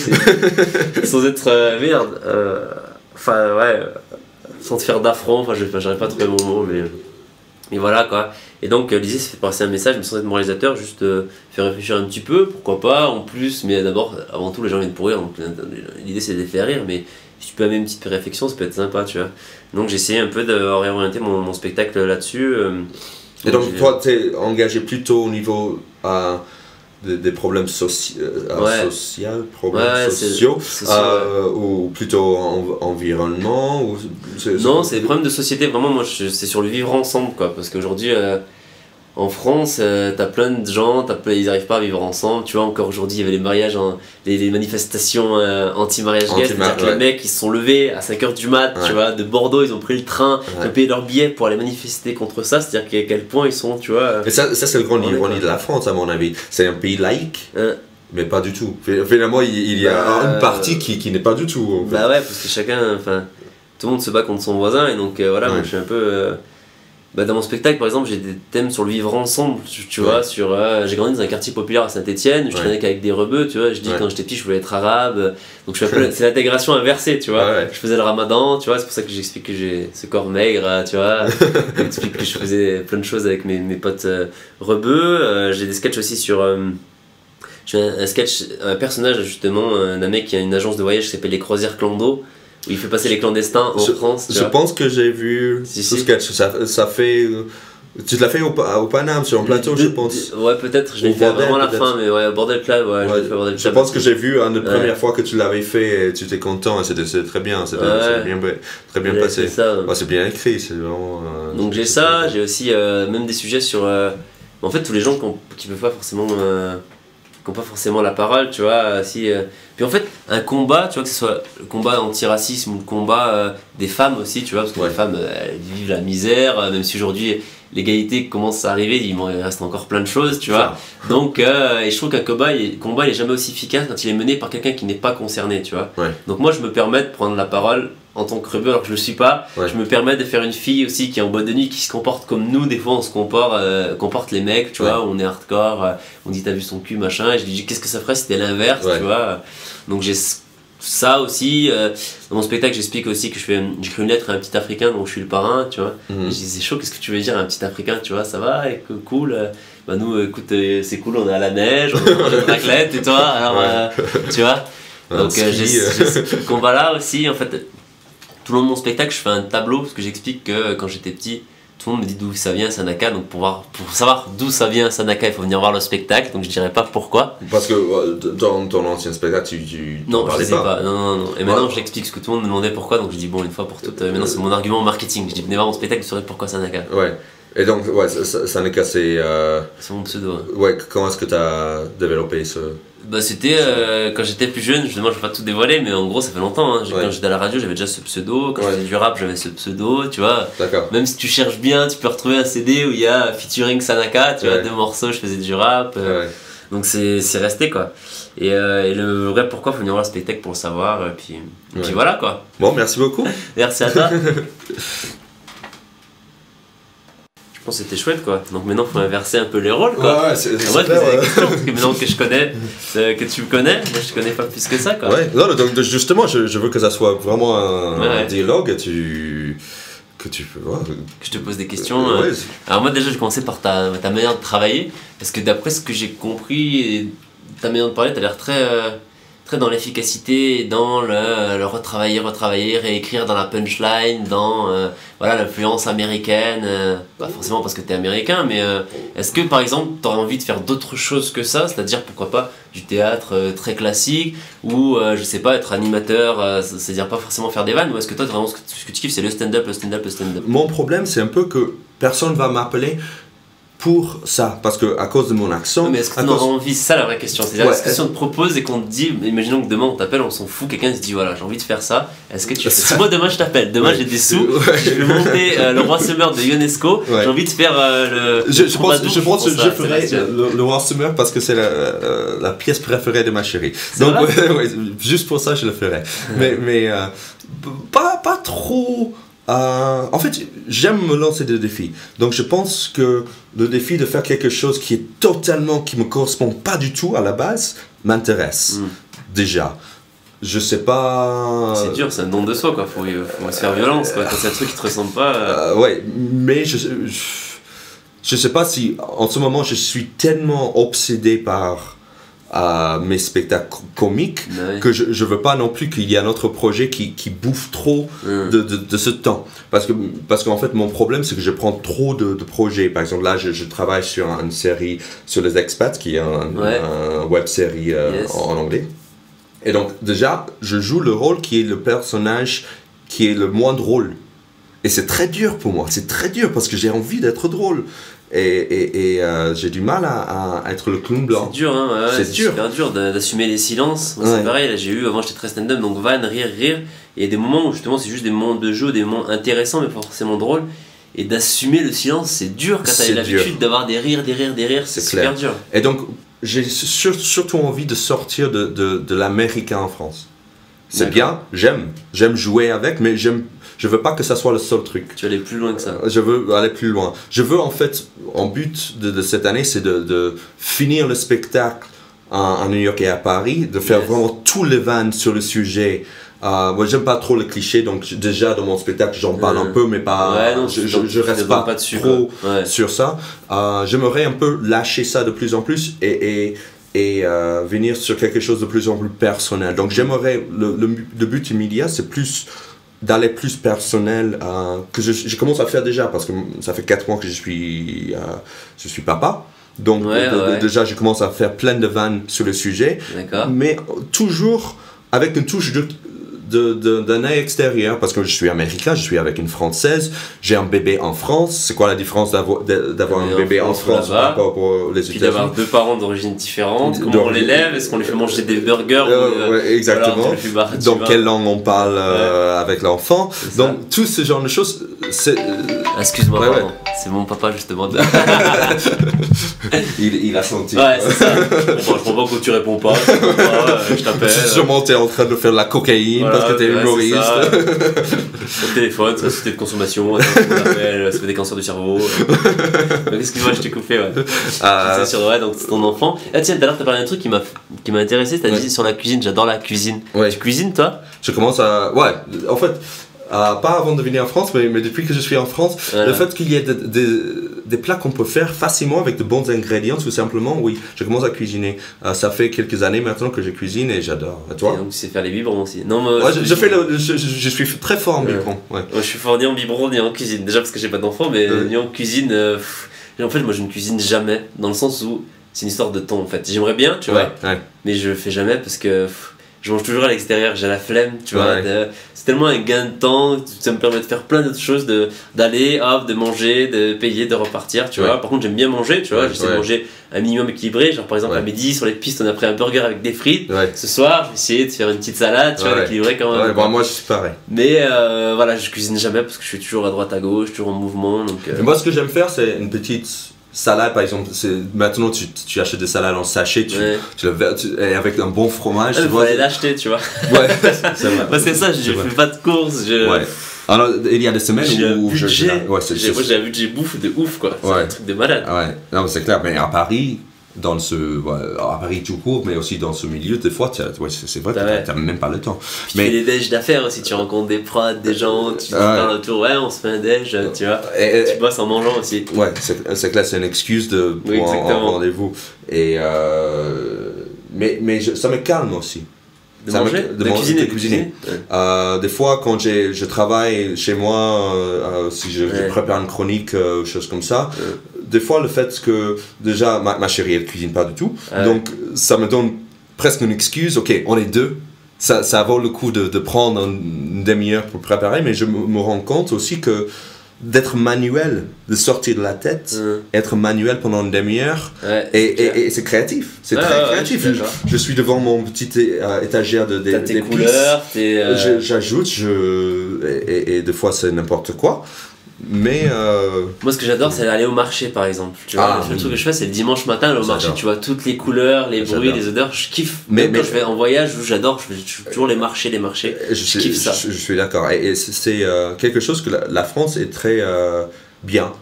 B: sans être merde, enfin sans te faire d'affront, enfin j'arrive pas à trouver mon mot, mais voilà, quoi. Et donc l'idée c'est de passer un message, mais sans être moralisateur, juste faire réfléchir un petit peu, pourquoi pas, en plus, mais d'abord, avant tout les gens viennent pour rire, donc l'idée c'est de les faire rire, mais si tu peux amener une petite réflexion, ça peut être sympa, tu vois. Donc j'ai essayé un peu de réorienter mon spectacle là-dessus,
A: Et donc toi, tu es engagé plutôt au niveau des problèmes sociaux, ou plutôt environnement ou
B: Non, c'est des problèmes de société. Vraiment, moi, c'est sur le vivre ensemble, quoi. Parce qu'aujourd'hui, en France, t'as plein de gens, ils n'arrivent pas à vivre ensemble. Tu vois, encore aujourd'hui, il y avait les mariages, les manifestations anti-mariage gay. C'est-à-dire que les mecs, ils se sont levés à 5h du mat, tu vois, de Bordeaux, ils ont pris le train, ils ont payé leur billet pour aller manifester contre ça. C'est-à-dire qu'à quel point ils sont, tu vois.
A: Mais ça c'est le grand ironie de la France, à mon avis. C'est un pays laïque. Mais pas du tout. Finalement, il y a une partie qui n'est pas du tout. En fait.
B: Bah ouais, parce que chacun, enfin, tout le monde se bat contre son voisin, et donc voilà, moi je suis un peu. Dans mon spectacle, par exemple, j'ai des thèmes sur le vivre ensemble, tu vois, sur j'ai grandi dans un quartier populaire à Saint-Etienne, je traînais qu'avec des rebeux, tu vois, je dis quand j'étais petit je voulais être arabe, donc je fais c'est l'intégration inversée, tu vois, je faisais le ramadan, tu vois, c'est pour ça que j'explique que j'ai ce corps maigre, tu vois, j'explique que je faisais plein de choses avec mes potes rebeux, j'ai des sketchs aussi sur... j'ai un personnage justement, un mec qui a une agence de voyage qui s'appelle Les Croisières Clando, où il fait passer les clandestins en France.
A: Je pense que j'ai vu ce sketch. Ça fait. Tu l'as fait au Paname sur un plateau, je pense.
B: Ouais, peut-être. Je l'ai fait vraiment à la fin, mais ouais, au Bordel Club.
A: Je pense que j'ai vu une première fois que tu l'avais fait et tu étais content et c'était très bien. C'était très bien passé. C'est bien écrit. C'est vraiment.
B: Donc j'ai ça, j'ai aussi même des sujets sur. En fait, tous les gens qui ne peuvent pas forcément. Qui n'ont pas forcément la parole, tu vois. Puis en fait, un combat, tu vois, que ce soit le combat anti-racisme ou le combat des femmes aussi, tu vois, parce que les femmes, elles vivent la misère, même si aujourd'hui l'égalité commence à arriver, il reste encore plein de choses, tu vois. Donc, et je trouve qu'un combat, il est jamais aussi efficace quand il est mené par quelqu'un qui n'est pas concerné, tu vois. Donc moi, je me permets de prendre la parole en tant que rebeu alors que je le suis pas. Je me permets de faire une fille aussi qui est en boîte de nuit, qui se comporte comme nous, des fois on se comporte les mecs, tu vois, on est hardcore, on dit t'as vu son cul, machin, et je lui dis qu'est-ce que ça ferait si c'était l'inverse, tu vois. Donc j'ai ça aussi, dans mon spectacle j'explique aussi que j'écris une lettre à un petit africain dont je suis le parrain, tu vois. Et je dis c'est chaud, qu'est-ce que tu veux dire à un petit africain, tu vois, ça va, et cool, bah nous écoute c'est cool, on est à la neige, on mange une raclette et toi, alors tu vois. Donc j'ai ce combat là aussi, en fait. Tout le long de mon spectacle, je fais un tableau parce que j'explique que quand j'étais petit, tout le monde me dit d'où ça vient Sanaka. Donc pour savoir d'où ça vient Sanaka, il faut venir voir le spectacle. Donc je dirais pas pourquoi.
A: Parce que dans ton ancien spectacle, tu
B: non, je sais pas. Non. Et maintenant j'explique ce que tout le monde me demandait pourquoi. Donc je dis bon, une fois pour toutes. Maintenant c'est mon argument marketing. Je dis venez voir mon spectacle, vous saurez pourquoi Sanaka.
A: Ouais. Et donc Sanaka c'est.
B: C'est mon pseudo.
A: Ouais. Comment est-ce que tu as développé ce.
B: Bah c'était quand j'étais plus jeune, justement je vais pas tout dévoiler, mais en gros ça fait longtemps, hein. Quand j'étais à la radio j'avais déjà ce pseudo, quand je faisais du rap j'avais ce pseudo, tu vois. Même si tu cherches bien, tu peux retrouver un CD où il y a featuring Sanaka, tu vois, 2 morceaux, je faisais du rap, donc c'est resté quoi. Et le vrai pourquoi, faut venir voir le spectacle pour le savoir, et puis voilà quoi.
A: Bon, merci beaucoup.
B: Merci à toi. C'était chouette quoi, donc maintenant il faut inverser un peu les rôles quoi.
A: C'est
B: moi je posais des questions parce que maintenant que je connais, que tu me connais, moi je te connais pas plus que ça quoi.
A: Non, donc justement je veux que ça soit vraiment un dialogue, que je
B: te pose des questions. Alors moi déjà je commençais par ta manière de travailler, parce que d'après ce que j'ai compris, ta manière de parler, t'as l'air très dans l'efficacité, dans le retravailler, réécrire dans la punchline, dans l'influence américaine, pas forcément parce que t'es américain, mais est-ce que par exemple t'aurais envie de faire d'autres choses que ça, c'est-à-dire pourquoi pas du théâtre très classique, ou je sais pas, être animateur, c'est-à-dire pas forcément faire des vannes, ou est-ce que toi vraiment ce que tu kiffes c'est le stand-up.
A: Mon problème c'est un peu que personne va m'appeler pour ça, parce que à cause de mon accent.
B: Mais est-ce que tu auras envie, c'est ça la vraie question. C'est-à-dire, est-ce que si on te propose et qu'on te dit, imaginons que demain on t'appelle, on s'en fout, quelqu'un se dit voilà, j'ai envie de faire ça, est-ce que tu fais ça? Si moi demain je t'appelle, demain j'ai des sous, je vais monter le Roi Summer de Ionesco, j'ai envie de faire le.
A: Je pense que je ferai le Roi Summer parce que c'est la pièce préférée de ma chérie. Donc, juste pour ça, je le ferai. Mais pas trop. En fait, j'aime me lancer des défis. Donc, je pense que le défi de faire quelque chose qui me correspond pas du tout à la base, m'intéresse. Déjà. Je sais pas.
B: C'est dur, c'est un don de soi, quoi. Faut se faire violence, quoi. Quand c'est un truc qui te ressemble pas.
A: Mais je sais pas si en ce moment je suis tellement obsédé par mes spectacles comiques, que je veux pas non plus qu'il y ait un autre projet qui bouffe trop de ce temps. Parce qu'en fait, mon problème, c'est que je prends trop de projets. Par exemple, là, je travaille sur une série sur les expats, qui est un web-série en anglais. Et donc, déjà, je joue le rôle qui est le personnage qui est le moins drôle. Et c'est très dur pour moi. C'est très dur parce que j'ai envie d'être drôle. Et j'ai du mal à être le clown blanc.
B: C'est dur, hein, c'est super dur d'assumer les silences. Moi, c'est pareil, là, avant j'étais très stand-up, donc van, rire. Et il y a des moments où justement c'est juste des moments de jeu, des moments intéressants, mais pas forcément drôles. Et d'assumer le silence, c'est dur quand t'as l'habitude d'avoir des rires, c'est super dur.
A: Et donc, j'ai surtout envie de sortir de l'américain en France. C'est bien, j'aime jouer avec, mais je veux pas que ça soit le seul truc.
B: Tu veux aller plus loin que ça.
A: Je veux aller plus loin. Je veux en fait, en but de cette année, c'est de finir le spectacle à New York et à Paris, de faire vraiment tous les vannes sur le sujet. Moi, j'aime pas trop le cliché, donc déjà dans mon spectacle, j'en parle un peu, mais pas. Je reste pas trop sur ça. J'aimerais un peu lâcher ça de plus en plus et venir sur quelque chose de plus en plus personnel. Donc j'aimerais, le but immédiat, c'est plus d'aller plus personnel, que je commence à faire déjà, parce que ça fait 4 mois que je suis papa. Donc déjà je commence à faire plein de vannes sur le sujet, mais toujours avec une touche d'un œil extérieur, parce que je suis américain, je suis avec une Française, j'ai un bébé en France. C'est quoi la différence d'avoir un bébé en France par rapport aux États-Unis?
B: Puis d'avoir 2 parents d'origine différente, comment on l'élève? Est-ce qu'on lui fait manger des burgers
A: exactement. Dans quelle langue on parle avec l'enfant? Donc tout ce genre de choses,
B: excuse-moi, pardon. C'est mon papa justement.
A: il a senti.
B: Ouais, c'est ça. Je comprends pas que tu réponds pas. Je t'appelle.
A: Sûrement t'es en train de faire de la cocaïne parce que t'es humoriste.
B: Au téléphone, société de consommation, on appelle, ça fait des cancers du cerveau. Excuse-moi, je t'ai coupé. C'est sûr, donc c'est ton enfant. Ah tiens, tout à l'heure t'as parlé d'un truc qui m'a intéressé, t'as dit sur la cuisine, j'adore la cuisine. Tu cuisines toi?
A: Je commence à. Ouais, en fait. Pas avant de venir en France, mais depuis que je suis en France, le fait qu'il y ait des plats qu'on peut faire facilement avec de bons ingrédients, tout simplement, oui, je commence à cuisiner. Ça fait quelques années maintenant que je cuisine et j'adore. Et toi?
B: Et donc tu sais faire les biberons aussi? Non,
A: je suis très fort en biberon.
B: Moi, je suis fort ni en biberon ni en cuisine. Déjà parce que j'ai pas d'enfant, mais ni en cuisine. En fait, moi je ne cuisine jamais, dans le sens où c'est une histoire de temps en fait. J'aimerais bien, tu vois, mais je le fais jamais parce que. Je mange toujours à l'extérieur, j'ai la flemme, tu vois. C'est tellement un gain de temps, ça me permet de faire plein d'autres choses, d'aller, de manger, de payer, de repartir, tu vois. Par contre, j'aime bien manger, tu vois. J'essaie de manger un minimum équilibré, genre par exemple à midi sur les pistes, on a pris un burger avec des frites. Ce soir, je vais essayer de faire une petite salade, tu vois, équilibré quand même.
A: Moi, je suis pareil.
B: Mais voilà, je cuisine jamais parce que je suis toujours à droite à gauche, toujours en mouvement. Donc,
A: moi, ce que j'aime faire, c'est une petite salade par exemple. Maintenant tu achètes des salades en sachet, et avec un bon fromage.
B: Tu vas aller l'acheter, tu vois.
A: C'est vrai.
B: Moi c'est ça, je fais pas de courses.
A: Alors, il y a des semaines où
B: moi j'ai un budget bouffe de ouf quoi. C'est un truc de malade.
A: Non, c'est clair. Mais à Paris, à Paris tout court, mais aussi dans ce milieu, des fois, c'est vrai, t'as même pas le temps.
B: Puis tu fais des déj d'affaires aussi, tu rencontres des prods, des gens, tu parles autour, on se fait un déj, tu vois, tu bosses en mangeant aussi.
A: Ouais, c'est clair, c'est une excuse pour un rendez-vous. Mais ça me calme aussi.
B: De cuisiner.
A: Des fois, quand je travaille chez moi, si je prépare une chronique, choses comme ça, des fois, le fait que déjà ma chérie elle cuisine pas du tout, donc ça me donne presque une excuse. Ok, on est deux, ça vaut le coup de prendre une demi-heure pour préparer, mais je me rends compte aussi que d'être manuel, de sortir de la tête, être manuel pendant une demi-heure, et c'est créatif, c'est très créatif. Je suis devant mon petit étagère
B: t'as tes couleurs,
A: j'ajoute, et des fois c'est n'importe quoi. Mais
B: moi ce que j'adore c'est aller au marché par exemple, tu vois. Le truc que je fais c'est le dimanche matin aller au marché, tu vois toutes les couleurs, les bruits, les odeurs, je kiffe. Mais quand je vais en voyage, j'adore, je fais toujours les marchés, je kiffe ça.
A: Je suis d'accord, et c'est quelque chose que la France est très bien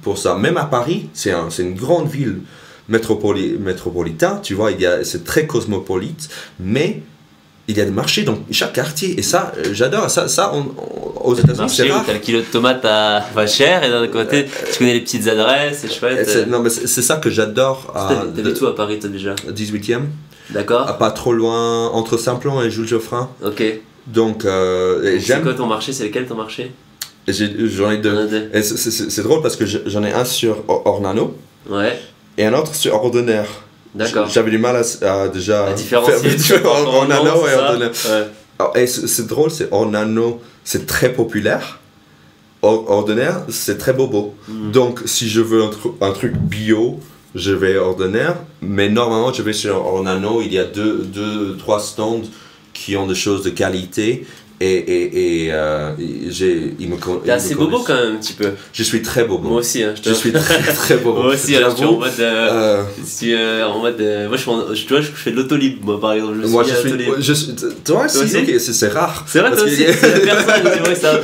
A: pour ça. Même à Paris, c'est une grande ville métropolitaine, tu vois, c'est très cosmopolite, mais il y a des marchés dans chaque quartier, et ça, j'adore. Ça aux États-Unis, c'est rare.
B: T'as le kilo de tomates pas cher, et d'un autre côté, tu connais les petites adresses, c'est chouette.
A: Non, mais c'est ça que j'adore.
B: T'habites où à Paris, toi déjà?
A: 18e.
B: D'accord.
A: Pas trop loin, entre Saint-Plon et Jules Geoffrin.
B: Ok.
A: Donc,
B: c'est quoi ton marché? C'est lequel ton marché?
A: J'en ai deux. Et c'est drôle parce que j'en ai un sur Ornano.
B: Ouais.
A: Et un autre sur Ordinaire.
B: D'accord.
A: J'avais du mal à déjà
B: différencier
A: Ornano et Ordinaire.
B: Ouais.
A: Et c'est drôle, c'est Ornano, c'est très populaire. Ordinaire, c'est très bobo. Donc, si je veux un truc bio, je vais Ordinaire. Mais normalement, je vais sur Ornano. Il y a trois stands qui ont des choses de qualité. T'es
B: assez bobo quand même un petit peu.
A: Je suis très bobo.
B: Moi aussi, hein,
A: je suis très bobo.
B: Moi aussi, alors, je suis en mode. Moi, je fais de l'autolib, moi par exemple.
A: Toi aussi, okay, c'est rare.
B: C'est vrai, toi aussi, c'est personne, c'est vrai, ça.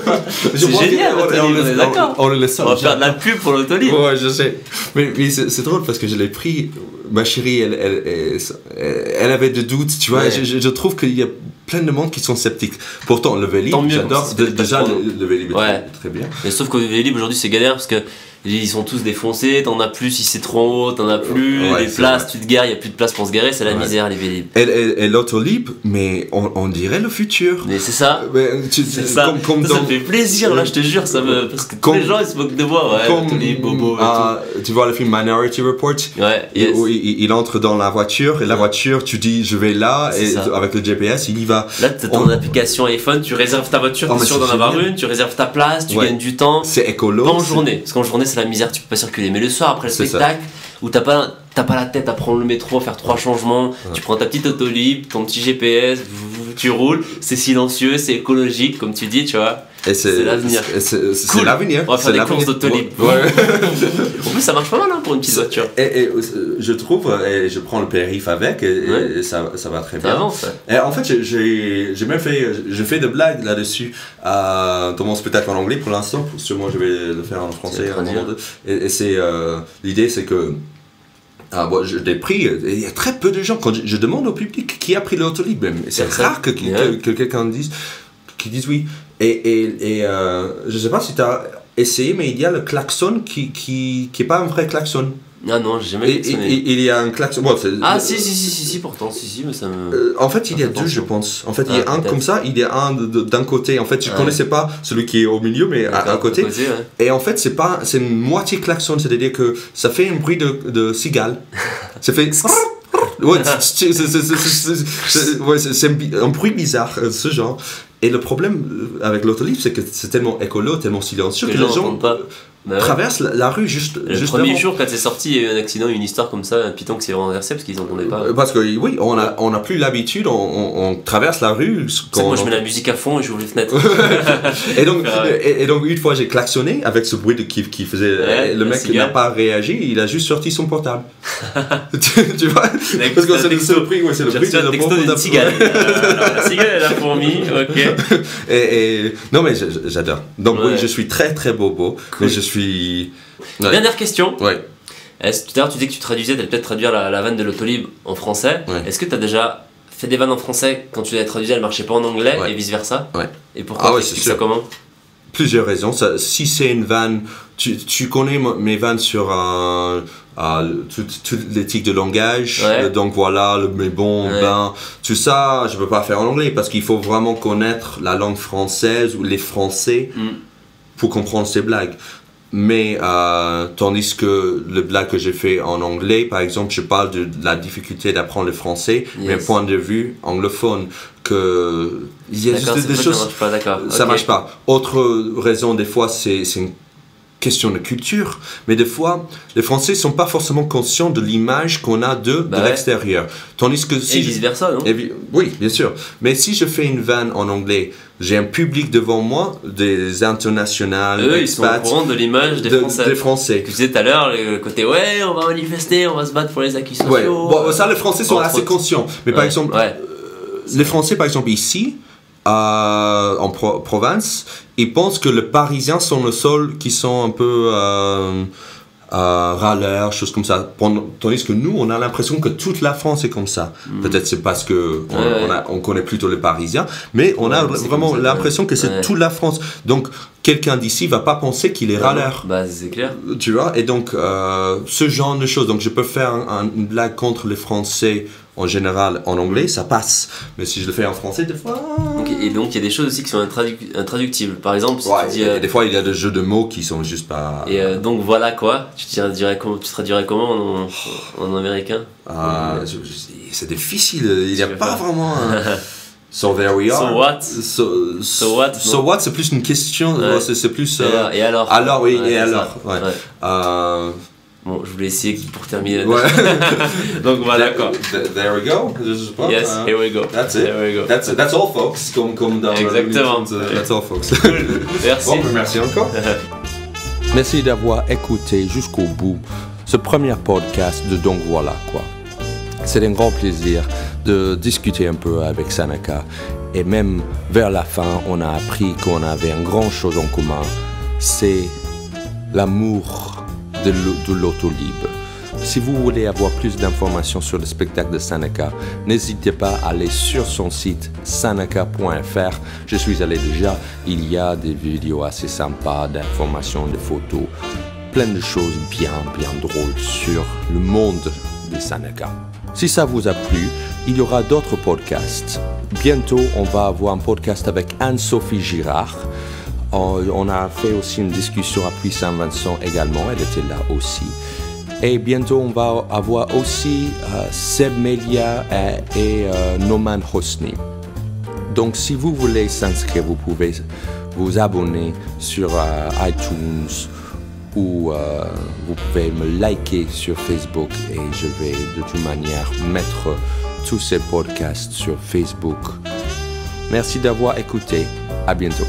B: C'est génial, l'autolib, on est d'accord.
A: On le laisse.
B: On va faire de la pub pour l'autolib.
A: Ouais, je sais. Mais c'est drôle parce que je l'ai pris. Ma chérie, elle avait des doutes, tu vois. Ouais. Je trouve qu'il y a plein de monde qui sont sceptiques. Pourtant, le Vélib, j'adore. Déjà, le Vélib est très bien.
B: Mais sauf que le Vélib, aujourd'hui, c'est galère parce que ils sont tous défoncés, t'en as plus si c'est trop en haut, t'en as plus, les places, tu te gares, il n'y a plus de place pour se garer, c'est la misère, les Vélib.
A: Et l'autolib, mais on dirait le futur.
B: Mais c'est ça. C'est ça. Ça me fait plaisir, là, je te jure, parce que tous les gens ils se moquent de moi. L'autolib, bobo.
A: Tu vois le film Minority Report?
B: Ouais,
A: où il entre dans la voiture, et la voiture, tu dis je vais là, et avec le GPS, il y va.
B: Là, t'as ton application iPhone, tu réserves ta voiture, t'es sûr d'en avoir une, tu réserves ta place, tu gagnes du temps.
A: C'est écolo.
B: Pas en journée, parce qu'en journée, c'est la misère, tu peux pas circuler. Mais le soir, après le spectacle, où t'as pas la tête à prendre le métro, faire 3 changements, tu prends ta petite autolib, ton petit GPS, tu roules, c'est silencieux, c'est écologique, comme tu dis, tu vois.
A: Et c'est
B: l'avenir.
A: C'est l'avenir.
B: On va faire des courses d'autolib.
A: Ouais.
B: En plus, ça marche pas mal pour une petite voiture.
A: Et je trouve, et je prends le périph' avec, et ça va très bien.
B: Ça avance.
A: Et en fait, j'ai même fait des blagues là-dessus dans mon spectacle en anglais pour l'instant. Sûrement, je vais le faire en français. Et c'est l'idée, c'est que je l'ai pris, il y a très peu de gens, quand je demande au public qui a pris l'autolib, c'est rare que quelqu'un dise oui. Et je sais pas si tu as essayé, mais il y a le klaxon qui est pas un vrai klaxon.
B: Ah non, j'ai jamais klaxonné.
A: Il y a un klaxon.
B: Si, pourtant, mais ça me.
A: En fait, il y a deux, je pense. En fait, il y a un comme ça, il y a un d'un côté. En fait, je connaissais pas celui qui est au milieu, mais à côté. Et en fait, c'est une moitié klaxon, c'est-à-dire que ça fait un bruit de cigale. Ça fait. Ouais, c'est un bruit bizarre, ce genre. Et le problème avec l'autolib, c'est que c'est tellement écolo, tellement silencieux que les gens traversent la rue juste
B: le premier jour, quand c'est sorti, il y a eu un accident, une histoire comme ça, un piton qui s'est renversé parce qu'ils n'entendaient pas.
A: Parce que oui, on a plus l'habitude, on traverse la rue.
B: Moi, je mets la musique à fond et j'ouvre les fenêtres.
A: et donc, une fois, j'ai klaxonné avec ce bruit qui faisait. Le mec n'a pas réagi, il a juste sorti son portable. tu vois? Parce que c'est le bruit de la
B: texto d'une cigale. La cigale et la fourmi, ok.
A: Non, mais j'adore. Donc, oui, je suis très très bobo, mais je suis.
B: Dernière question.
A: Ouais.
B: Tout à l'heure, tu disais que tu traduisais, tu allais peut-être traduire la vanne de l'autolib en français.
A: Ouais.
B: Est-ce que tu as déjà fait des vannes en français quand tu l'as traduisais, elle marchait pas en anglais et vice versa?
A: Ouais.
B: Et pourquoi tu expliques ça comment?
A: Plusieurs raisons. Si c'est une vanne, tu connais mes vannes sur toute l'éthique de langage, donc voilà, mais bon, tout ça, je peux pas faire en anglais parce qu'il faut vraiment connaître la langue française ou les Français pour comprendre ces blagues. Mais tandis que le blague que j'ai fait en anglais, par exemple, je parle de la difficulté d'apprendre le français, mais un point de vue anglophone, que il y a juste des choses, ça marche pas. Autre raison, des fois, c'est une question de culture, mais des fois, les Français sont pas forcément conscients de l'image qu'on a de l'extérieur. Tandis que si
B: et vice versa, non?
A: Oui, bien sûr. Mais si je fais une vanne en anglais, j'ai un public devant moi, des internationaux,
B: eux, ils sont au courant de l'image des Français. Tu disais tout à l'heure, le côté on va manifester, on va se battre pour les acquis sociaux.
A: Ouais. Bon, ça, les Français sont assez conscients. Mais par exemple, les Français, par exemple, ici, en province, ils pensent que les Parisiens sont le seul qui sont un peu râleurs, choses comme ça. Tandis que nous, on a l'impression que toute la France est comme ça. Peut-être c'est parce que on connaît plutôt les Parisiens, mais on a vraiment l'impression que c'est toute la France. Donc, quelqu'un d'ici va pas penser qu'il est râleur.
B: Bah, c'est clair.
A: Tu vois, et donc, ce genre de choses. Donc, je peux faire une blague contre les Français en général, en anglais, ça passe. Mais si je le fais en français, des fois...
B: Et donc, il y a des choses aussi qui sont intraductibles. Par exemple, si tu dis...
A: des fois, il y a des jeux de mots qui sont juste pas...
B: Et donc, voilà quoi. Tu traduirais comment en américain?
A: C'est difficile. Il n'y a pas vraiment... So there we are.
B: So what?
A: So what, c'est plus une question. C'est plus...
B: Et alors?
A: Alors, oui, et alors. Ouais.
B: Bon, je voulais essayer pour terminer là-dessus. Donc voilà quoi.
A: There we go.
B: Yes, here we go.
A: That's it.
B: There we go.
A: That's all, folks. Comme dans
B: exactement.
A: That's all, folks.
B: Merci.
A: Bon, merci encore. Merci d'avoir écouté jusqu'au bout ce premier podcast de Donc Voilà quoi. C'est un grand plaisir de discuter un peu avec Sanaka. Et même vers la fin, on a appris qu'on avait une grande chose en commun. C'est l'amour de l'autolib. Si vous voulez avoir plus d'informations sur le spectacle de Sanaka, n'hésitez pas à aller sur son site sanaka.fr. Je suis allé déjà, il y a des vidéos assez sympas, d'informations, de photos, plein de choses bien drôles sur le monde de Sanaka. Si ça vous a plu, il y aura d'autres podcasts. Bientôt, on va avoir un podcast avec Anne-Sophie Girard. On a fait aussi une discussion à Puy-Saint-Vincent également, elle était là aussi. Et bientôt, on va avoir aussi Seb Melia et Noman Hosni. Donc, si vous voulez s'inscrire, vous pouvez vous abonner sur iTunes ou vous pouvez me liker sur Facebook et je vais de toute manière mettre tous ces podcasts sur Facebook. Merci d'avoir écouté. À bientôt.